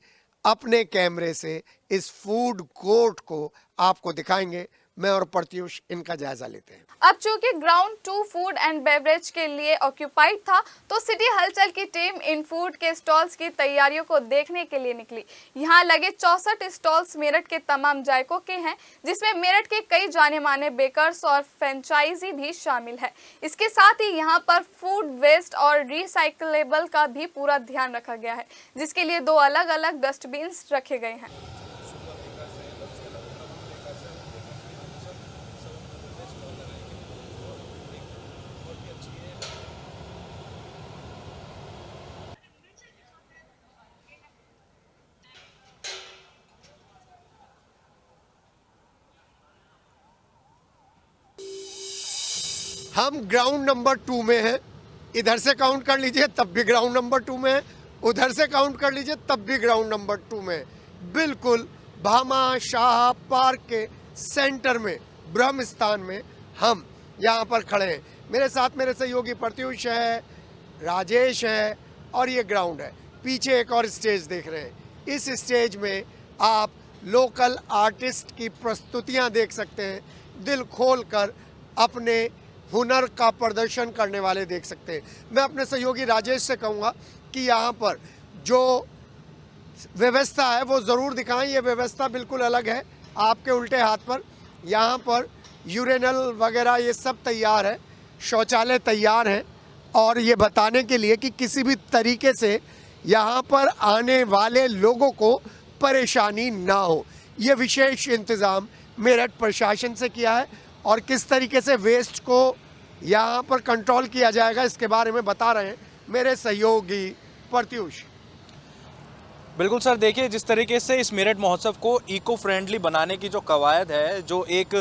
अपने कैमरे से इस फूड कोर्ट को आपको दिखाएंगे। मैं और प्रत्युष इनका जायजा लेते हैं। अब चूंकि ग्राउंड 2 फूड एंड बेवरेज के लिए ऑक्यूपाइड था, तो सिटी हलचल की टीम इन फूड के स्टॉल्स की तैयारियों को देखने के लिए निकली। यहाँ लगे 64 स्टॉल्स मेरठ के तमाम जायकों के हैं, जिसमें मेरठ के कई जाने माने बेकर्स और फ्रेंचाइजी भी शामिल है। इसके साथ ही यहाँ पर फूड वेस्ट और रिसाइकलेबल का भी पूरा ध्यान रखा गया है, जिसके लिए 2 अलग अलग डस्टबिन रखे गए हैं। हम ग्राउंड नंबर 2 में हैं। इधर से काउंट कर लीजिए तब भी ग्राउंड नंबर 2 में है, उधर से काउंट कर लीजिए तब भी ग्राउंड नंबर 2 में है। बिल्कुल भामा शाह पार्क के सेंटर में, ब्रह्म स्थान में हम यहाँ पर खड़े हैं। मेरे साथ मेरे सहयोगी प्रत्युष है, राजेश है और ये ग्राउंड है। पीछे एक और स्टेज देख रहे हैं। इस स्टेज में आप लोकल आर्टिस्ट की प्रस्तुतियाँ देख सकते हैं। दिल खोल कर अपने हुनर का प्रदर्शन करने वाले देख सकते हैं। मैं अपने सहयोगी राजेश से कहूँगा कि यहाँ पर जो व्यवस्था है वो ज़रूर दिखाएं। ये व्यवस्था बिल्कुल अलग है। आपके उल्टे हाथ पर यहाँ पर यूरेनल वगैरह ये सब तैयार है, शौचालय तैयार है, और ये बताने के लिए कि किसी भी तरीके से यहाँ पर आने वाले लोगों को परेशानी ना हो। ये विशेष इंतज़ाम मेरठ प्रशासन से किया है और किस तरीके से वेस्ट को यहाँ पर कंट्रोल किया जाएगा इसके बारे में बता रहे हैं मेरे सहयोगी प्रत्युष। बिल्कुल सर, देखिए जिस तरीके से इस मेरठ महोत्सव को इको फ्रेंडली बनाने की जो कवायद है, जो एक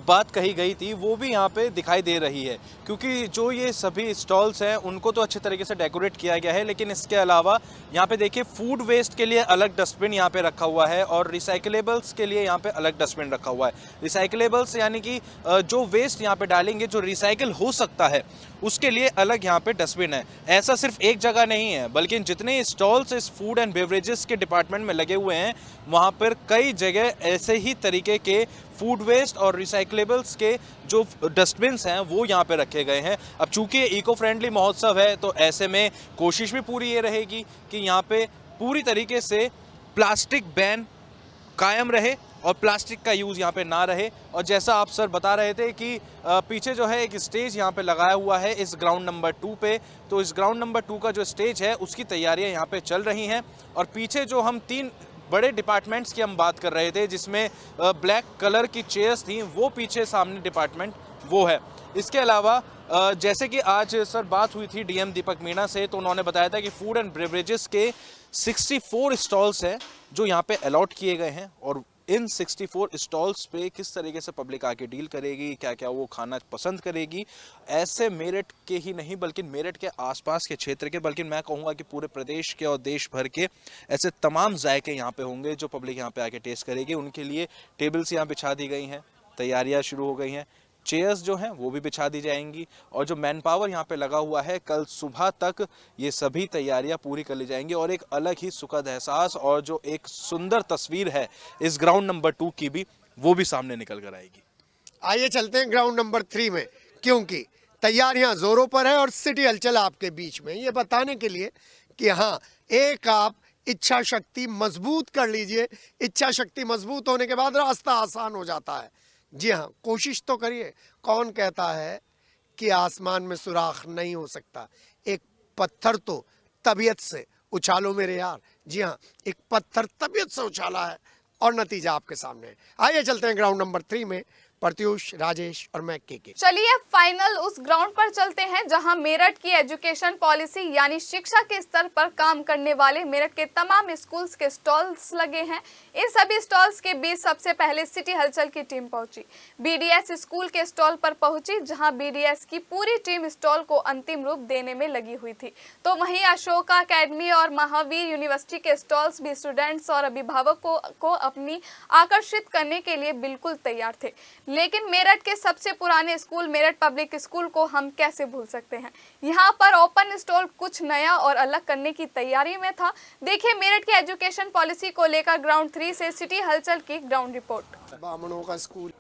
बात कही गई थी, वो भी यहाँ पे दिखाई दे रही है। क्योंकि जो ये सभी स्टॉल्स हैं उनको तो अच्छे तरीके से डेकोरेट किया गया है, लेकिन इसके अलावा यहाँ पे देखिए फूड वेस्ट के लिए अलग डस्टबिन यहाँ पे रखा हुआ है और रिसाइकलेबल्स के लिए यहाँ पे अलग डस्टबिन रखा हुआ है। रिसाइकलेबल्स यानी कि जो वेस्ट यहाँ पे डालेंगे, जो रिसाइकिल हो सकता है, उसके लिए अलग यहाँ पे डस्टबिन है। ऐसा सिर्फ एक जगह नहीं है, बल्कि जितने स्टॉल्स इस फूड एंड बेवरेजेस के डिपार्टमेंट में लगे हुए हैं, वहाँ पर कई जगह ऐसे ही तरीके के फूड वेस्ट और रिसाइकलेबल्स के जो डस्टबिन्स हैं वो यहाँ पे रखे गए हैं। अब चूंकि इको फ्रेंडली महोत्सव है, तो ऐसे में कोशिश भी पूरी ये रहेगी कि यहाँ पे पूरी तरीके से प्लास्टिक बैन कायम रहे और प्लास्टिक का यूज़ यहाँ पे ना रहे। और जैसा आप सर बता रहे थे कि पीछे जो है एक स्टेज यहाँ पे लगाया हुआ है इस ग्राउंड नंबर 2 पे, तो इस ग्राउंड नंबर 2 का जो स्टेज है उसकी तैयारियाँ यहाँ पे चल रही हैं। और पीछे जो हम 3 बड़े डिपार्टमेंट्स की हम बात कर रहे थे, जिसमें ब्लैक कलर की चेयर्स थी, वो पीछे सामने डिपार्टमेंट वो है। इसके अलावा जैसे कि आज सर बात हुई थी डीएम दीपक मीणा से, तो उन्होंने बताया था कि फूड एंड बेवरेजेस के 64 स्टॉल्स हैं जो यहाँ पे अलॉट किए गए हैं, और इन 64 स्टॉल्स पे किस तरीके से पब्लिक आके डील करेगी, क्या क्या वो खाना पसंद करेगी, ऐसे मेरठ के ही नहीं बल्कि मेरठ के आसपास के क्षेत्र के, बल्कि मैं कहूँगा कि पूरे प्रदेश के और देश भर के ऐसे तमाम जायके यहाँ पे होंगे जो पब्लिक यहाँ पे आके टेस्ट करेगी। उनके लिए टेबल्स यहाँ बिछा दी गई हैं, तैयारियाँ शुरू हो गई हैं, चेयर्स जो हैं वो भी बिछा दी जाएंगी, और जो मैन पावर यहाँ पे लगा हुआ है कल सुबह तक ये सभी तैयारियां पूरी कर ली जाएंगी, और एक अलग ही सुखद एहसास और जो एक सुंदर तस्वीर है इस ग्राउंड नंबर 2 की भी, वो भी सामने निकल कर आएगी। आइए चलते हैं ग्राउंड नंबर 3 में, क्योंकि तैयारियां जोरों पर है और सिटी हलचल आपके बीच में, ये बताने के लिए कि हाँ, एक आप इच्छा शक्ति मजबूत कर लीजिए। इच्छा शक्ति मजबूत होने के बाद रास्ता आसान हो जाता है। जी हाँ, कोशिश तो करिए। कौन कहता है कि आसमान में सुराख नहीं हो सकता? एक पत्थर तो तबीयत से उछालो मेरे यार। जी हाँ, एक पत्थर तबीयत से उछाला है और नतीजा आपके सामने है। आइए चलते हैं ग्राउंड नंबर 3 में। प्रत्युष, राजेश और मैं के। चलिए फाइनल उस ग्राउंड पर चलते हैं जहां मेरठ की एजुकेशन पॉलिसी यानी शिक्षा के स्तर पर काम करने वाले मेरठ के तमाम स्कूल्स के स्टॉल्स लगे हैं। इन सभी स्टॉल्स के बीच सबसे पहले सिटी हलचल की टीम पहुंची। बीडीएस स्कूल के स्टॉल पर पहुंची, जहां बीडीएस की पूरी टीम स्टॉल को अंतिम रूप देने में लगी हुई थी। तो वहीं अशोका अकेडमी और महावीर यूनिवर्सिटी के स्टॉल्स भी स्टूडेंट्स और अभिभावकों को अपनी आकर्षित करने के लिए बिल्कुल तैयार थे। लेकिन मेरठ के सबसे पुराने स्कूल मेरठ पब्लिक स्कूल को हम कैसे भूल सकते हैं। यहाँ पर ओपन स्टॉल कुछ नया और अलग करने की तैयारी में था। देखिए मेरठ की एजुकेशन पॉलिसी को लेकर ग्राउंड 3 से सिटी हलचल की ग्राउंड रिपोर्ट। बामणों का स्कूल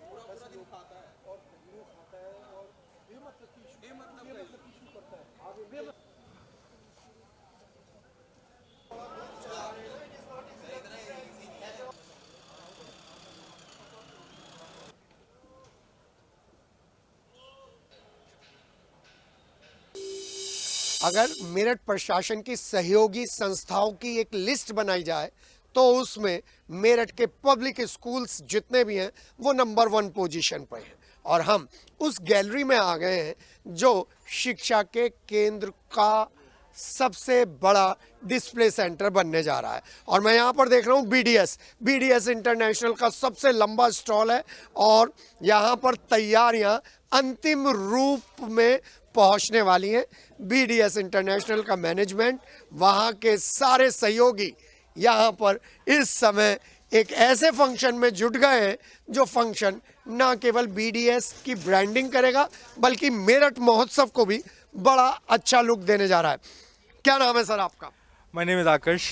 अगर मेरठ प्रशासन की सहयोगी संस्थाओं की एक लिस्ट बनाई जाए तो उसमें मेरठ के पब्लिक स्कूल्स जितने भी हैं वो नंबर 1 पोजीशन पर हैं, और हम उस गैलरी में आ गए हैं जो शिक्षा के केंद्र का सबसे बड़ा डिस्प्ले सेंटर बनने जा रहा है। और मैं यहाँ पर देख रहा हूँ बीडीएस इंटरनेशनल का सबसे लंबा स्टॉल है, और यहाँ पर तैयारियाँ अंतिम रूप में पहुंचने वाली हैं। बीडीएस इंटरनेशनल का मैनेजमेंट, वहाँ के सारे सहयोगी यहाँ पर इस समय एक ऐसे फंक्शन में जुट गए हैं जो फंक्शन ना केवल बीडीएस की ब्रांडिंग करेगा बल्कि मेरठ महोत्सव को भी बड़ा अच्छा लुक देने जा रहा है। क्या नाम है सर आपका? My name is Akash.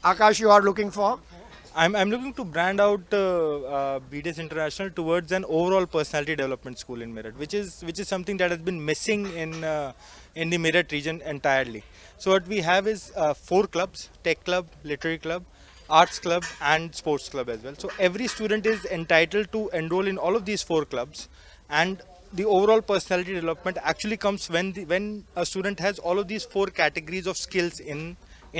Akash, you are looking for? I'm looking to brand out BDS International towards an overall personality development school in Meerut, which is something that has been missing in the Meerut region entirely. So what we have is 4 clubs: Tech Club, Literary Club, Arts Club and Sports Club as well. So every student is entitled to enroll in all of these 4 clubs, and the overall personality development actually comes when a student has all of these 4 categories of skills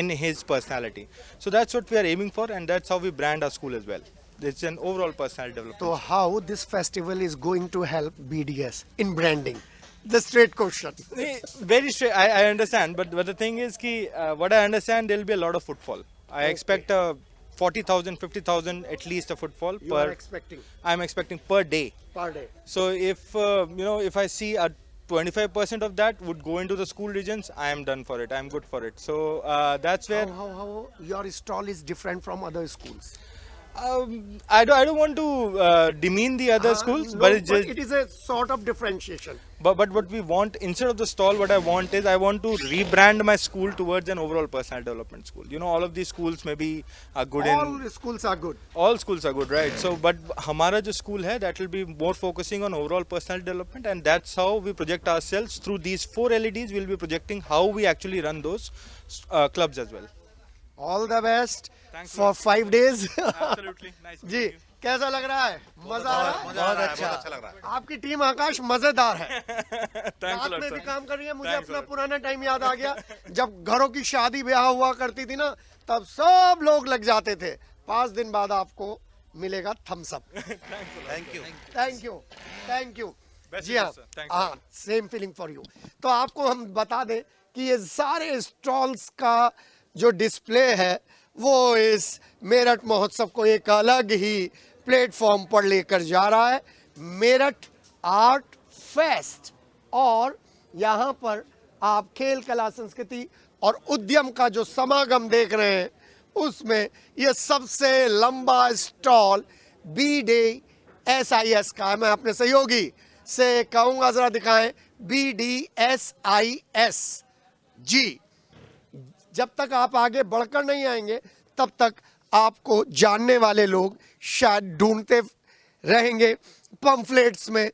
in his personality. So that's what we are aiming for, and that's how we brand our school as well. It's an overall personality development. So how this festival is going to help BDS in branding? The straight question. Very straight. I understand, but the thing is what I understand, there will be a lot of footfall. I expect 40,000, 50,000 at least a footfall You are expecting? I'm expecting per day. Per day. So if I see 25% of that would go into the school regions, I am done for it. I am good for it. So that's where how your stall is different from other schools. I don't want to demean the other schools, no, but it's just it is a sort of differentiation. But what we want, instead of the stall, what I want is I want to rebrand my school towards an overall personal development school. You know, all of these schools maybe are good All schools are good. All schools are good, right? So, but हमारा जो school है, that will be more focusing on overall personal development, and that's how we project ourselves through these 4 LEDs. We'll be projecting how we actually run those clubs as well. All the best for 5 days. Absolutely. Nice. जी, कैसा लग रहा है? मजा आ रहा है? बहुत अच्छा लग रहा है। आपकी टीम आकाश मजेदार है। Thanks a साथ lot, में sir. भी काम कर रही है। मुझे Thanks a अपना lot. पुराना टाइम याद आ गया जब घरों की शादी ब्याह हुआ करती थी ना, तब सब लोग लग जाते थे। 5 दिन बाद आपको मिलेगा thumbs up. Thank you. Thank you, thank you. Best जी हाँ, wishes, sir. Thanks, हाँ, सेम फीलिंग फॉर यू। तो आपको हम बता दें कि ये सारे स्टॉल्स का जो डिस्प्ले है वो इस मेरठ महोत्सव को एक अलग ही प्लेटफॉर्म पर लेकर जा रहा है, मेरठ आर्ट फेस्ट। और यहाँ पर आप खेल, कला, संस्कृति और उद्यम का जो समागम देख रहे हैं उसमें ये सबसे लंबा स्टॉल BDSIS का है। मैं अपने सहयोगी से कहूँगा ज़रा दिखाएं, BDSIS जी। जब तक आप आगे बढ़कर नहीं आएंगे तब तक आपको जानने वाले लोग शायद ढूंढते रहेंगे पंफलेट्स में,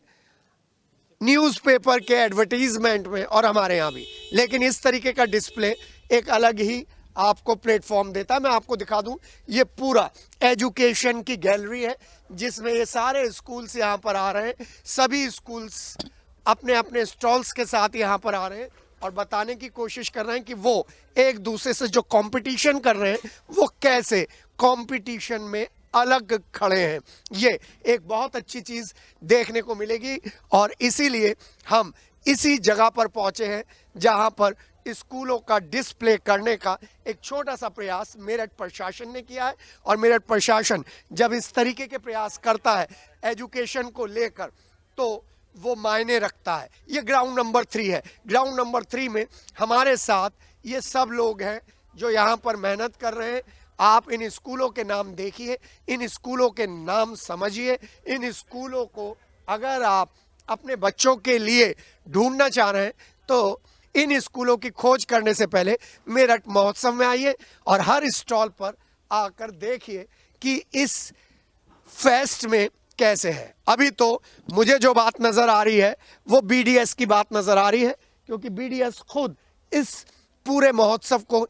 न्यूज़पेपर के एडवर्टीजमेंट में और हमारे यहाँ भी। लेकिन इस तरीके का डिस्प्ले एक अलग ही आपको प्लेटफॉर्म देता है। मैं आपको दिखा दूं, ये पूरा एजुकेशन की गैलरी है जिसमें ये सारे स्कूल्स यहाँ पर आ रहे हैं। सभी स्कूल्स अपने अपने स्टॉल्स के साथ यहाँ पर आ रहे हैं और बताने की कोशिश कर रहे हैं कि वो एक दूसरे से जो कंपटीशन कर रहे हैं वो कैसे कंपटीशन में अलग खड़े हैं। ये एक बहुत अच्छी चीज़ देखने को मिलेगी और इसीलिए हम इसी जगह पर पहुंचे हैं जहां पर स्कूलों का डिस्प्ले करने का एक छोटा सा प्रयास मेरठ प्रशासन ने किया है। और मेरठ प्रशासन जब इस तरीके के प्रयास करता है एजुकेशन को लेकर तो वो मायने रखता है। ये ग्राउंड नंबर 3 है। ग्राउंड नंबर 3 में हमारे साथ ये सब लोग हैं जो यहाँ पर मेहनत कर रहे हैं। आप इन स्कूलों के नाम देखिए, इन स्कूलों के नाम समझिए। इन स्कूलों को अगर आप अपने बच्चों के लिए ढूंढना चाह रहे हैं तो इन स्कूलों की खोज करने से पहले मेरठ महोत्सव में आइए और हर स्टॉल पर आकर देखिए कि इस फेस्ट में कैसे है। अभी तो मुझे जो बात नज़र आ रही है वो BDS की बात नज़र आ रही है, क्योंकि BDS खुद इस पूरे महोत्सव को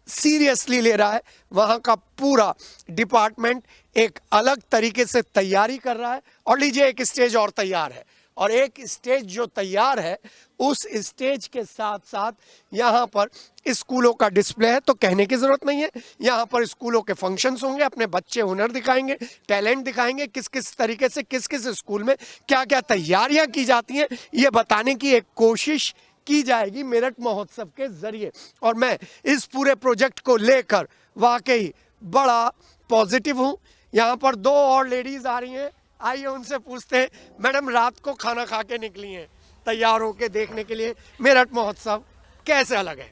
सीरियसली ले रहा है। वहाँ का पूरा डिपार्टमेंट एक अलग तरीके से तैयारी कर रहा है। और लीजिए, एक स्टेज और तैयार है और एक स्टेज जो तैयार है उस स्टेज के साथ साथ यहाँ पर स्कूलों का डिस्प्ले है। तो कहने की ज़रूरत नहीं है, यहाँ पर स्कूलों के फंक्शंस होंगे, अपने बच्चे हुनर दिखाएंगे, टैलेंट दिखाएंगे, किस किस तरीके से किस किस स्कूल में क्या क्या तैयारियाँ की जाती हैं ये बताने की एक कोशिश की जाएगी मेरठ महोत्सव के ज़रिए। और मैं इस पूरे प्रोजेक्ट को लेकर वाकई बड़ा पॉजिटिव हूँ। यहाँ पर 2 और लेडीज़ आ रही हैं, आइए उनसे पूछते हैं। मैडम, रात को खाना खा के निकली हैं तैयार होके देखने के लिए मेरठ महोत्सव, कैसे अलग है?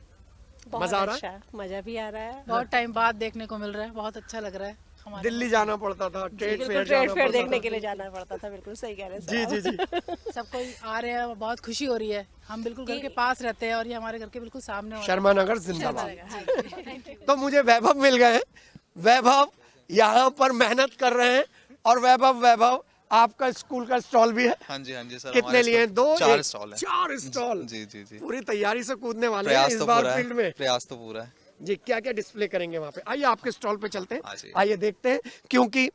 मजा आ रहा है? मजा भी आ रहा है, बहुत टाइम बाद देखने को मिल रहा है, बहुत अच्छा लग रहा है। दिल्ली जाना पड़ता था, ट्रेड फेयर देखने के लिए जाना पड़ता था। बिल्कुल सही कह रहे हैं। जी जी जी। सब कोई आ रहे हैं, बहुत खुशी हो रही है। हम बिल्कुल घर के पास रहते हैं और ये हमारे घर के बिल्कुल सामने। शर्मा नगर जिंदाबाद। तो मुझे वैभव मिल गए। वैभव यहाँ पर मेहनत कर रहे हैं। और वैभव आपका स्कूल का स्टॉल भी है? हाँ जी सर। कितने लिए हैं? 2 4 स्टॉल है। 4 स्टॉल। जी। पूरी तैयारी से कूदने वाले हैं इस बार फील्ड में। प्रयास तो पूरा है जी। क्या क्या डिस्प्ले करेंगे वहाँ पे? आइए आपके स्टॉल पे चलते हैं, आइए देखते हैं। क्योंकि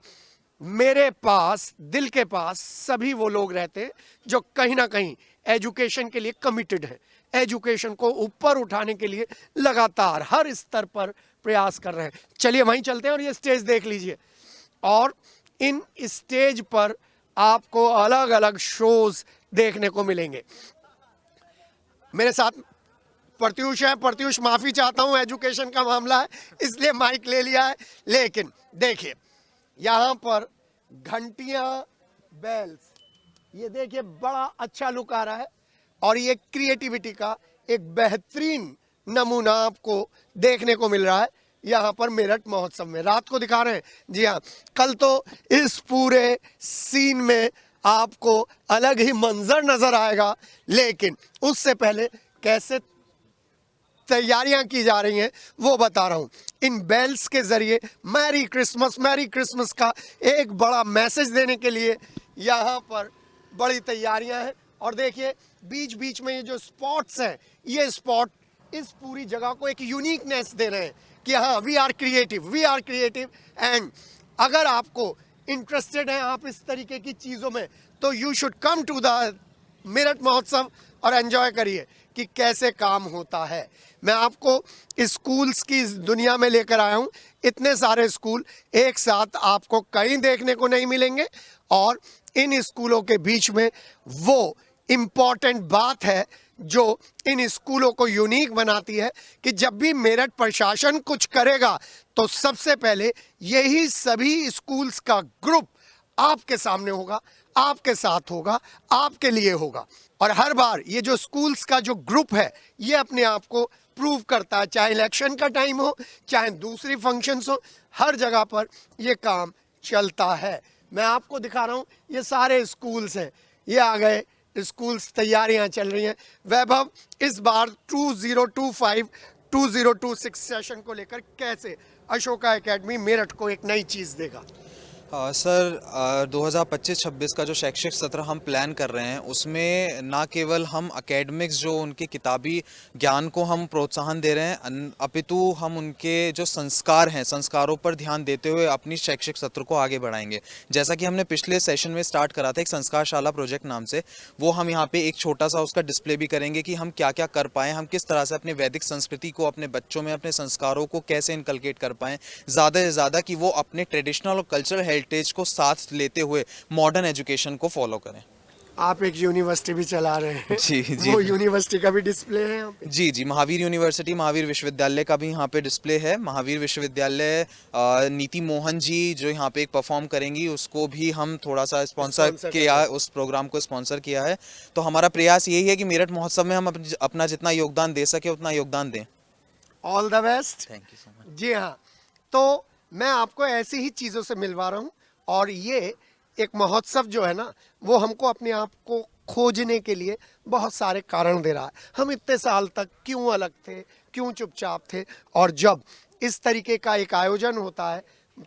मेरे पास, दिल के पास सभी वो लोग रहते हैं जो कहीं ना कहीं एजुकेशन के लिए कमिटेड है, एजुकेशन को ऊपर उठाने के लिए लगातार हर स्तर पर प्रयास कर रहे हैं। चलिए वहीं चलते हैं और ये स्टेज देख लीजिए। और इन स्टेज पर आपको अलग अलग शोज देखने को मिलेंगे। मेरे साथ प्रत्युष है। प्रत्युष, माफी चाहता हूं, एजुकेशन का मामला है इसलिए माइक ले लिया है। लेकिन देखिए यहाँ पर घंटियां, बेल्स, ये देखिए बड़ा अच्छा लुक आ रहा है। और ये क्रिएटिविटी का एक बेहतरीन नमूना आपको देखने को मिल रहा है यहाँ पर मेरठ महोत्सव में। रात को दिखा रहे हैं, जी हाँ। कल तो इस पूरे सीन में आपको अलग ही मंजर नजर आएगा, लेकिन उससे पहले कैसे तैयारियां की जा रही हैं वो बता रहा हूं। इन बेल्स के जरिए मैरी क्रिसमस का एक बड़ा मैसेज देने के लिए यहाँ पर बड़ी तैयारियां हैं। और देखिए बीच बीच में ये जो स्पॉट्स हैं, ये स्पॉट इस पूरी जगह को एक यूनिकनेस दे रहे हैं कि हाँ, वी आर क्रिएटिव। एंड अगर आपको इंटरेस्टेड हैं आप इस तरीके की चीज़ों में तो you should come to the Meerut Mahotsav और एंजॉय करिए कि कैसे काम होता है। मैं आपको स्कूल्स की इस दुनिया में लेकर आया हूँ। इतने सारे स्कूल एक साथ आपको कहीं देखने को नहीं मिलेंगे और इन स्कूलों के बीच में वो इम्पॉर्टेंट बात है जो इन स्कूलों को यूनिक बनाती है कि जब भी मेरठ प्रशासन कुछ करेगा तो सबसे पहले यही सभी स्कूल्स का ग्रुप आपके सामने होगा, आपके साथ होगा, आपके लिए होगा। और हर बार ये जो स्कूल्स का जो ग्रुप है ये अपने आप को प्रूव करता है, चाहे इलेक्शन का टाइम हो, चाहे दूसरी फंक्शंस हो, हर जगह पर ये काम चलता है। मैं आपको दिखा रहा हूँ ये सारे स्कूल्स हैं, ये आ गए स्कूल्स, तैयारियां चल रही हैं। वैभव, इस बार 2025-2026 सेशन को लेकर कैसे अशोका एकेडमी मेरठ को एक नई चीज़ देगा? सर 2025-26 का जो शैक्षिक सत्र हम प्लान कर रहे हैं उसमें ना केवल हम एकेडमिक्स जो उनके किताबी ज्ञान को हम प्रोत्साहन दे रहे हैं, अपितु हम उनके जो संस्कार हैं, संस्कारों पर ध्यान देते हुए अपनी शैक्षिक सत्र को आगे बढ़ाएंगे। जैसा कि हमने पिछले सेशन में स्टार्ट करा था एक संस्कारशाला प्रोजेक्ट नाम से, वो हम यहाँ पे एक छोटा सा उसका डिस्प्ले भी करेंगे कि हम क्या क्या कर पाएँ, हम किस तरह से अपने वैदिक संस्कृति को अपने बच्चों में, अपने संस्कारों को कैसे इनकलकेट कर पाएँ ज़्यादा से ज़्यादा, कि वो अपने ट्रेडिशनल और कल्चरल हेरिटेज को साथ लेते हुए मॉडर्न एजुकेशन को फॉलो करें। आप एक यूनिवर्सिटी भी चला रहे हैं। जी जी, वो यूनिवर्सिटी का भी डिस्प्ले है यहाँ पे? जी जी, महावीर यूनिवर्सिटी, महावीर विश्वविद्यालय का भी यहाँ पे डिस्प्ले है। महावीर विश्वविद्यालय नीति मोहन जी जो यहाँ पे एक परफॉर्म करेंगी उसको भी हम थोड़ा सा स्पॉन्सर किया, उस प्रोग्राम को स्पॉन्सर किया है। तो हमारा प्रयास यही है कि मेरठ महोत्सव में हम अपना जितना योगदान दे सके उतना योगदान दें। All the best. Thank you so much. जी हाँ, तो मैं आपको ऐसी ही चीज़ों से मिलवा रहा हूँ और ये एक महोत्सव जो है ना वो हमको अपने आप को खोजने के लिए बहुत सारे कारण दे रहा है। हम इतने साल तक क्यों अलग थे, क्यों चुपचाप थे, और जब इस तरीके का एक आयोजन होता है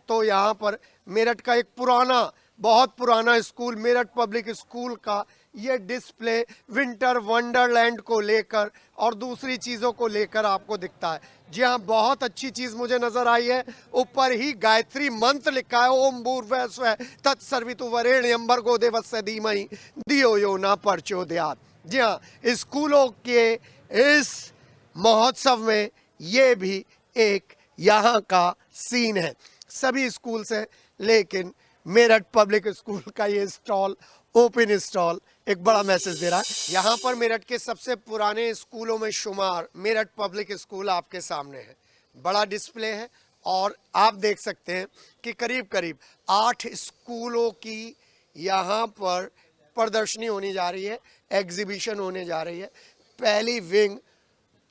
तो यहाँ पर मेरठ का एक पुराना, बहुत पुराना स्कूल, मेरठ पब्लिक स्कूल का ये डिस्प्ले विंटर वंडरलैंड को लेकर और दूसरी चीज़ों को लेकर आपको दिखता है। जी हाँ, बहुत अच्छी चीज़ मुझे नज़र आई है। ऊपर ही गायत्री मंत्र लिखा है, ओम भूर्भुवः तत्सवितुर्वरेण्यं भर्गो देवस्य धीमहि धियो यो न प्रचोदयात्। जी हाँ, स्कूलों के इस महोत्सव में ये भी एक यहाँ का सीन है। सभी स्कूल्स हैं लेकिन मेरठ पब्लिक स्कूल का ये स्टॉल, ओपन स्टॉल, एक बड़ा मैसेज दे रहा है। यहाँ पर मेरठ के सबसे पुराने स्कूलों में शुमार मेरठ पब्लिक स्कूल आपके सामने है। बड़ा डिस्प्ले है और आप देख सकते हैं कि करीब करीब 8 स्कूलों की यहाँ पर प्रदर्शनी होने जा रही है, एग्जीबिशन होने जा रही है। पहली विंग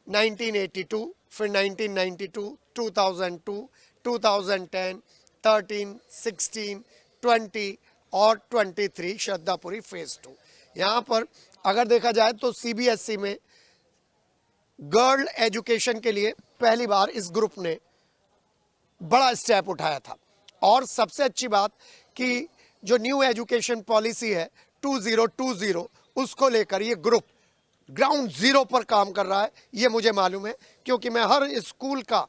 1982, फिर 1992, 2002, 2010, 13, 16, 20 और 23 श्रद्धापुरी फेज 2। यहाँ पर अगर देखा जाए तो सीबीएसई में गर्ल एजुकेशन के लिए पहली बार इस ग्रुप ने बड़ा स्टेप उठाया था। और सबसे अच्छी बात कि जो न्यू एजुकेशन पॉलिसी है 2020 उसको लेकर ये ग्रुप ग्राउंड जीरो पर काम कर रहा है। ये मुझे मालूम है क्योंकि मैं हर स्कूल का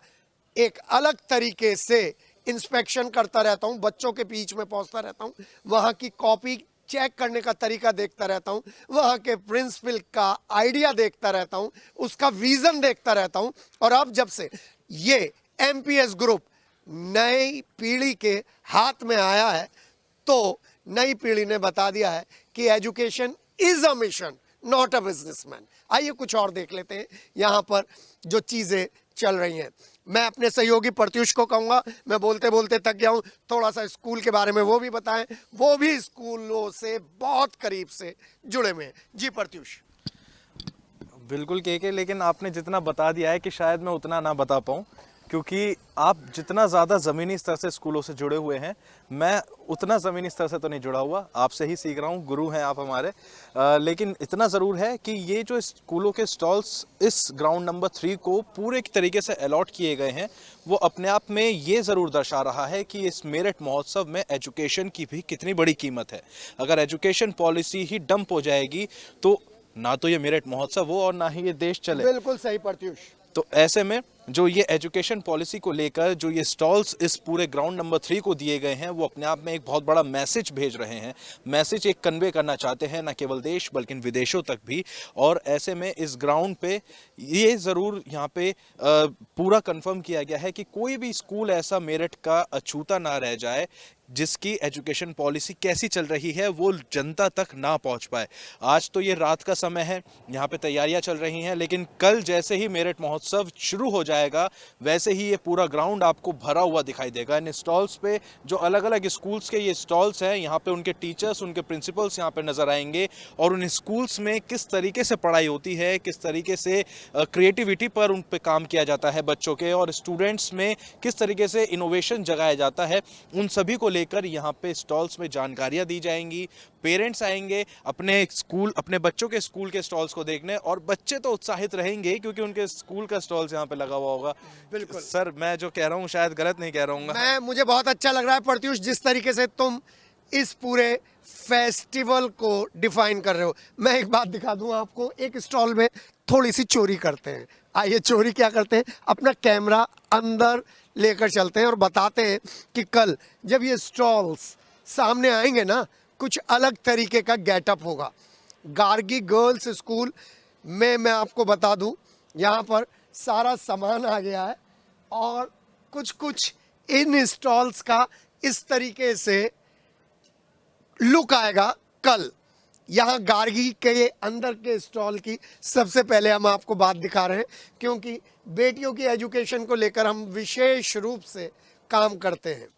एक अलग तरीके से इंस्पेक्शन करता रहता हूँ, बच्चों के बीच में पहुँचता रहता हूँ, वहाँ की कॉपी चेक करने का तरीका देखता रहता हूँ, वहाँ के प्रिंसिपल का आइडिया देखता रहता हूँ, उसका विज़न देखता रहता हूँ। और अब जब से ये एमपीएस ग्रुप नई पीढ़ी के हाथ में आया है तो नई पीढ़ी ने बता दिया है कि education is a mission not a businessman. आइए कुछ और देख लेते हैं यहाँ पर जो चीज़ें चल रही हैं। मैं अपने सहयोगी प्रत्युष को कहूँगा, मैं बोलते बोलते थक गया हूँ, थोड़ा सा स्कूल के बारे में वो भी बताएं, वो भी स्कूलों से बहुत करीब से जुड़े हुए हैं। जी प्रत्युष। बिल्कुल के, लेकिन आपने जितना बता दिया है कि शायद मैं उतना ना बता पाऊँ, क्योंकि आप जितना ज़्यादा ज़मीनी स्तर से स्कूलों से जुड़े हुए हैं, मैं उतना ज़मीनी स्तर से तो नहीं जुड़ा हुआ, आपसे ही सीख रहा हूँ, गुरु हैं आप हमारे। लेकिन इतना ज़रूर है कि ये जो स्कूलों के स्टॉल्स इस ग्राउंड नंबर 3 को पूरे तरीके से अलॉट किए गए हैं, वो अपने आप में ये ज़रूर दर्शा रहा है कि इस मेरठ महोत्सव में एजुकेशन की भी कितनी बड़ी कीमत है। अगर एजुकेशन पॉलिसी ही डंप हो जाएगी तो ना तो ये मेरठ महोत्सव हो और ना ही ये देश चले। बिल्कुल सही प्रत्युष। तो ऐसे में जो ये एजुकेशन पॉलिसी को लेकर जो ये स्टॉल्स इस पूरे ग्राउंड नंबर 3 को दिए गए हैं, वो अपने आप में एक बहुत बड़ा मैसेज भेज रहे हैं। मैसेज एक कन्वे करना चाहते हैं, न केवल देश बल्कि विदेशों तक भी। और ऐसे में इस ग्राउंड पे ये ज़रूर यहाँ पे पूरा कंफर्म किया गया है कि कोई भी स्कूल ऐसा मेरठ का अछूता ना रह जाए जिसकी एजुकेशन पॉलिसी कैसी चल रही है वो जनता तक ना पहुंच पाए। आज तो ये रात का समय है, यहाँ पे तैयारियां चल रही हैं, लेकिन कल जैसे ही मेरठ महोत्सव शुरू हो जाएगा वैसे ही ये पूरा ग्राउंड आपको भरा हुआ दिखाई देगा। इन स्टॉल्स पे जो अलग अलग स्कूल्स के ये स्टॉल्स हैं, यहाँ पे उनके टीचर्स, उनके प्रिंसिपल्स यहाँ पे नजर आएंगे और उन स्कूल्स में किस तरीके से पढ़ाई होती है, किस तरीके से क्रिएटिविटी पर उन पे काम किया जाता है बच्चों के, और स्टूडेंट्स में किस तरीके से इनोवेशन जगाया जाता है, उन सभी को लेकर यहाँ पे स्टॉल्स में जानकारियां दी जाएंगी। पेरेंट्स आएंगे अपने बच्चों के स्कूल के स्टॉल्स को देखने, और बच्चे तो उत्साहित रहेंगे क्योंकि उनके स्कूल का स्टॉल्स यहाँ पे लगा हुआ होगा। बिल्कुल सर, मैं जो कह रहा हूँ शायद गलत नहीं कह रहा हूँ। मुझे बहुत अच्छा लग रहा है प्रत्युष, जिस तरीके से तुम इस पूरे फेस्टिवल को डिफाइन कर रहे हो। मैं एक बात दिखा दूं आपको, एक स्टॉल में थोड़ी सी चोरी करते हैं। आइए, चोरी क्या करते हैं, अपना कैमरा अंदर लेकर चलते हैं और बताते हैं कि कल जब ये स्टॉल्स सामने आएंगे ना, कुछ अलग तरीके का गेटअप होगा। गार्गी गर्ल्स स्कूल में मैं आपको बता दूं, यहाँ पर सारा सामान आ गया है और कुछ इन स्टॉल्स का इस तरीके से लुक आएगा कल। यहाँ गार्गी के अंदर के स्टॉल की सबसे पहले हम आपको बात दिखा रहे हैं, क्योंकि बेटियों की एजुकेशन को लेकर हम विशेष रूप से काम करते हैं।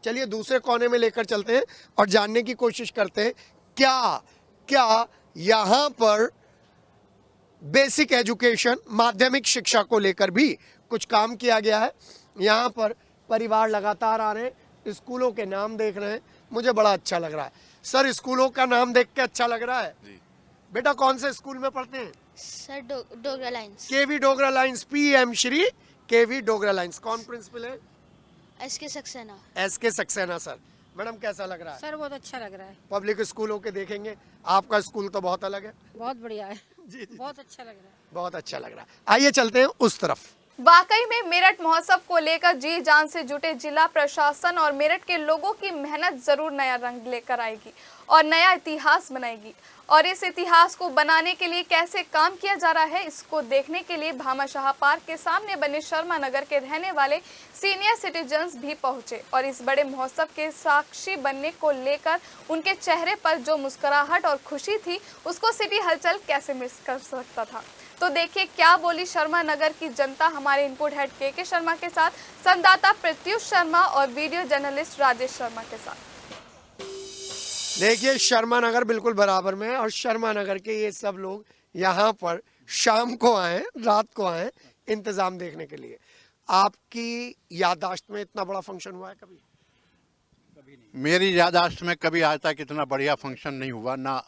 चलिए दूसरे कोने में लेकर चलते हैं और जानने की कोशिश करते हैं क्या यहाँ पर बेसिक एजुकेशन, माध्यमिक शिक्षा को लेकर भी कुछ काम किया गया है। यहाँ पर परिवार लगातार आ रहे हैं, स्कूलों के नाम देख रहे हैं, मुझे बड़ा अच्छा लग रहा है। सर, स्कूलों का नाम देख के अच्छा लग रहा है जी। बेटा कौन से स्कूल में पढ़ते हैं? Sir Dogra lines. KV Dogra lines, PM Shri KV Dogra lines. कौन प्रिंसिपल है? SK Saxena. SK Saxena sir. Madam कैसा लग रहा है? सर बहुत अच्छा लग रहा है। पब्लिक स्कूलों के देखेंगे, आपका स्कूल तो बहुत अलग है। बहुत बढ़िया है जी, बहुत अच्छा लग रहा है। बहुत अच्छा लग रहा है। आइए चलते हैं उस तरफ। वाकई में मेरठ महोत्सव को लेकर जी जान से जुटे जिला प्रशासन और मेरठ के लोगों की मेहनत जरूर नया रंग लेकर आएगी और नया इतिहास बनाएगी। और इस इतिहास को बनाने के लिए कैसे काम किया जा रहा है, इसको देखने के लिए भामाशाह पार्क के सामने बने शर्मा नगर के रहने वाले सीनियर सिटीजन्स भी पहुंचे और इस बड़े महोत्सव के साक्षी बनने को लेकर उनके चेहरे पर जो मुस्कुराहट और खुशी थी, उसको सिटी हलचल कैसे मिस कर सकता था। तो देखिए क्या बोली शर्मा नगर की जनता हमारे इनपुट हेड के शर्मा के साथ, संवाददाता प्रत्युष शर्मा और वीडियो जर्नलिस्ट राजेश शर्मा के साथ। देखिए शर्मा नगर बिल्कुल बराबर में है और शर्मा नगर के ये सब लोग यहाँ पर शाम को आए, रात को आए इंतजाम देखने के लिए। आपकी याददाश्त में इतना बड़ा फंक्शन हुआ है कभी? मेरी याददाश्त में कभी आज तक इतना बढ़िया फंक्शन नहीं हुआ, ना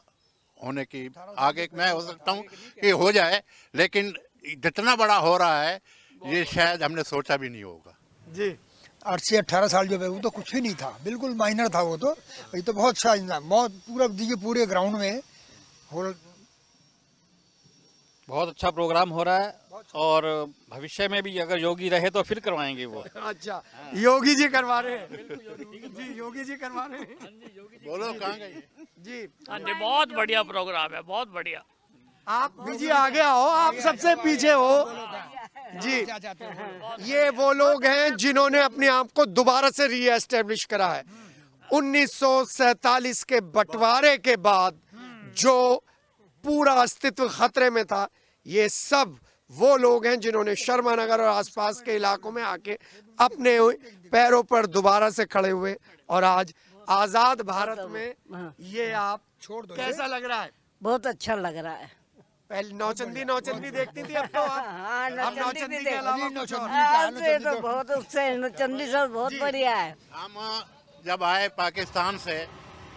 होने की आगे मैं हो सकता हूँ कि हो जाए, लेकिन जितना बड़ा हो रहा है ये शायद हमने सोचा भी नहीं होगा जी। 8 से 18 साल जो है वो तो कुछ ही नहीं था, बिल्कुल माइनर था वो तो। ये तो बहुत अच्छा इंतजाम, बहुत पूरा दीजिए पूरे ग्राउंड में बहुत अच्छा प्रोग्राम हो रहा है और भविष्य में भी अगर योगी रहे तो फिर करवाएंगे वो। अच्छा, योगी जी करवा रहे हैं जी, योगी जी करवा रहे हैं। बोलो कहाँ गए जी? हाँ जी, बहुत बढ़िया प्रोग्राम है, बहुत बढ़िया। आप भी जी आगे आओ, आप सबसे पीछे हो जी। ये वो लोग हैं जिन्होंने अपने आप को दोबारा से रीएस्टेब्लिश करा है। 1947 के बंटवारे के बाद जो पूरा अस्तित्व खतरे में था, ये सब वो लोग हैं जिन्होंने शर्मा नगर और आसपास के इलाकों में आके अपने पैरों पर दोबारा से खड़े हुए और आज आजाद भारत में ये आप छोड़ दो। कैसा लग रहा है? बहुत अच्छा लग रहा है। पहले नौचंदी देखती थी, अब तो हाँ, नौचंदी के अलावा कुछ और। तो बहुत नौचंदी सब बहुत बढ़िया है। हम जब आए पाकिस्तान से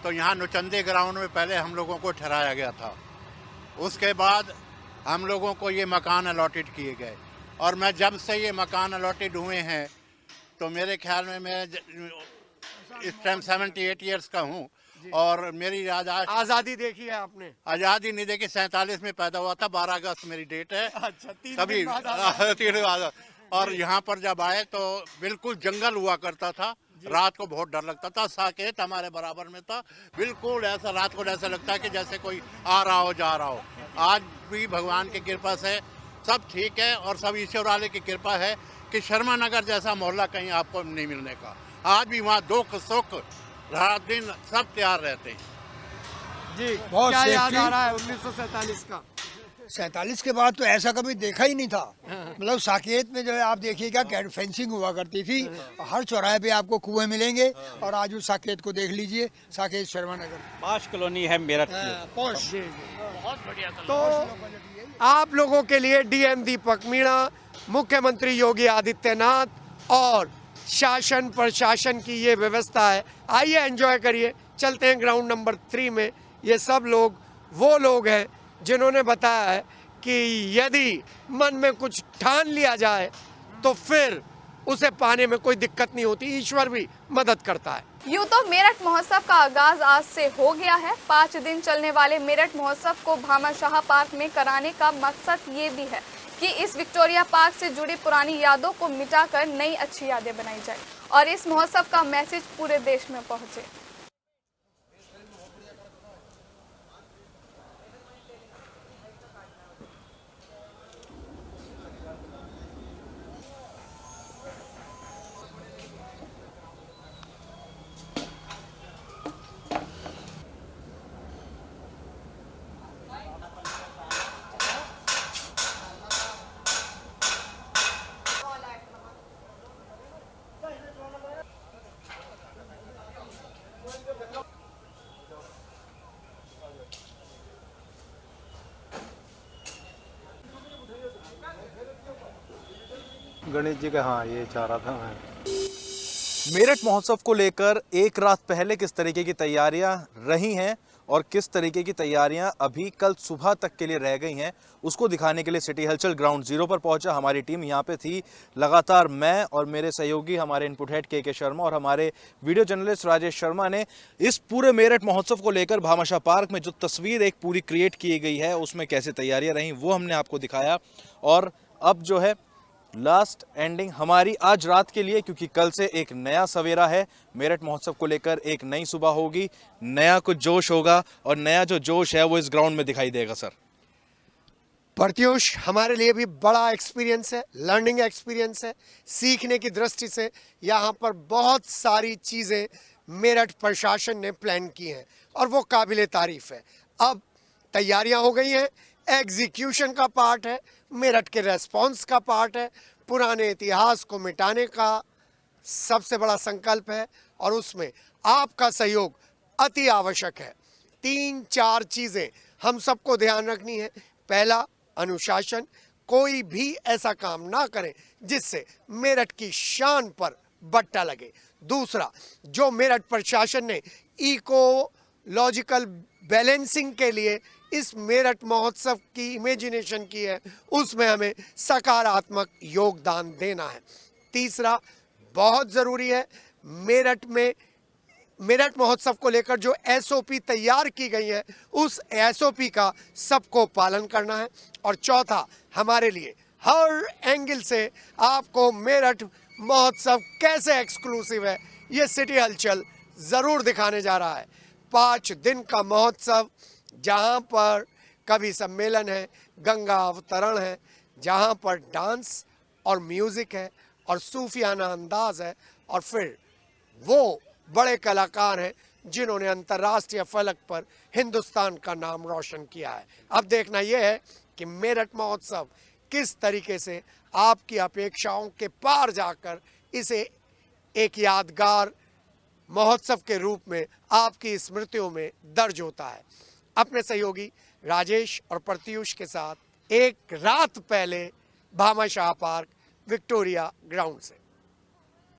तो यहाँ नौचंदी ग्राउंड में पहले हम लोगों को ठहराया गया था। उसके बाद हम लोगों को ये मकान अलॉटेड किए गए और मैं जब से ये मकान अलॉटेड हुए हैं तो मेरे ख्याल में मैं इस टाइम 78 ईयर्स का हूँ और मेरी आज़ादी देखी है आपने? आज़ादी नहीं देखी, 47 में पैदा हुआ था, 12 अगस्त मेरी डेट है। अच्छा, तभी 3 बाद। और यहाँ पर जब आए तो बिल्कुल जंगल हुआ करता था, रात को बहुत डर लगता था, साकेत हमारे बराबर में था, बिल्कुल ऐसा रात को ऐसा लगता है कि जैसे कोई आ रहा हो जा रहा हो। आज भी भगवान की कृपा से सब ठीक है और सब ईश्वर वाले की कृपा है कि शर्मा नगर जैसा मोहल्ला कहीं आपको नहीं मिलने का। आज भी वहाँ दुख सुख रात दिन सब तैयार रहते हैं। जी, बहुत क्या याद सेफ्टी। आ रहा है 1947 का? 47 के बाद तो ऐसा कभी देखा ही नहीं था। मतलब साकेत में जो है आप देखिएगा कैट फेंसिंग हुआ करती थी, हर चौराहे पे आपको कुएं मिलेंगे। और आज उस साकेत को देख लीजिए, साकेत शर्मा नगर पॉश कॉलोनी है मेरठ में। पॉश। बहुत बढ़िया तो आप लोगों के लिए डीएम दीपक मीणा, मुख्यमंत्री योगी आदित्यनाथ और शासन प्रशासन की ये व्यवस्था है। आइए एंजॉय करिए। चलते हैं ग्राउंड नंबर 3 में। ये सब लोग वो लोग हैं जिन्होंने बताया है कि यदि मन में कुछ ठान लिया जाए तो फिर उसे पाने में कोई दिक्कत नहीं होती, ईश्वर भी मदद करता है। यूँ तो मेरठ महोत्सव का आगाज आज से हो गया है। 5 दिन चलने वाले मेरठ महोत्सव को भामाशाह पार्क में कराने का मकसद ये भी है कि इस विक्टोरिया पार्क से जुड़ी पुरानी यादों को मिटाकर नई अच्छी यादें बनाई जाए और इस महोत्सव का मैसेज पूरे देश में पहुंचे। गणेश जी का, हाँ ये चाह रहा था मैं। मेरठ महोत्सव को लेकर एक रात पहले किस तरीके की तैयारियां रही हैं और किस तरीके की तैयारियां अभी कल सुबह तक के लिए रह गई हैं, उसको दिखाने के लिए सिटी हलचल ग्राउंड 0 पर पहुंचा हमारी टीम यहाँ पे थी। लगातार मैं और मेरे सहयोगी हमारे इनपुट हेड के शर्मा और हमारे वीडियो जर्नलिस्ट राजेश शर्मा ने इस पूरे मेरठ महोत्सव को लेकर भामाशाह पार्क में जो तस्वीर एक पूरी क्रिएट की गई है उसमें कैसे तैयारियाँ रहीं वो हमने आपको दिखाया। और अब जो है लास्ट एंडिंग हमारी आज रात के लिए, क्योंकि कल से एक नया सवेरा है। मेरठ महोत्सव को लेकर एक नई सुबह होगी, नया कुछ जोश होगा और नया जो जोश है वो इस ग्राउंड में दिखाई देगा। सर प्रत्युष, हमारे लिए भी बड़ा एक्सपीरियंस है, लर्निंग एक्सपीरियंस है। सीखने की दृष्टि से यहाँ पर बहुत सारी चीज़ें मेरठ प्रशासन ने प्लान की हैं और वो काबिले तारीफ है। अब तैयारियाँ हो गई हैं, एग्जीक्यूशन का पार्ट है, मेरठ के रेस्पॉन्स का पार्ट है। पुराने इतिहास को मिटाने का सबसे बड़ा संकल्प है और उसमें आपका सहयोग अति आवश्यक है। 3-4 चीज़ें हम सबको ध्यान रखनी है। पहला, अनुशासन, कोई भी ऐसा काम ना करें जिससे मेरठ की शान पर बट्टा लगे। दूसरा, जो मेरठ प्रशासन ने इकोलॉजिकल बैलेंसिंग के लिए इस मेरठ महोत्सव की इमेजिनेशन की है, उसमें हमें सकारात्मक योगदान देना है। तीसरा, बहुत ज़रूरी है, मेरठ महोत्सव को लेकर जो एसओपी तैयार की गई है उस एसओपी का सबको पालन करना है। और चौथा, हमारे लिए हर एंगल से आपको मेरठ महोत्सव कैसे एक्सक्लूसिव है ये सिटी हलचल ज़रूर दिखाने जा रहा है। 5 दिन का महोत्सव, जहाँ पर कवि सम्मेलन है, गंगा अवतरण है, जहाँ पर डांस और म्यूज़िक है और सूफियाना अंदाज है, और फिर वो बड़े कलाकार हैं जिन्होंने अंतर्राष्ट्रीय फलक पर हिंदुस्तान का नाम रोशन किया है। अब देखना यह है कि मेरठ महोत्सव किस तरीके से आपकी अपेक्षाओं के पार जाकर इसे एक यादगार महोत्सव के रूप में आपकी स्मृतियों में दर्ज होता है। अपने सहयोगी राजेश और प्रत्युष के साथ एक रात पहले भामाशाह पार्क विक्टोरिया ग्राउंड से।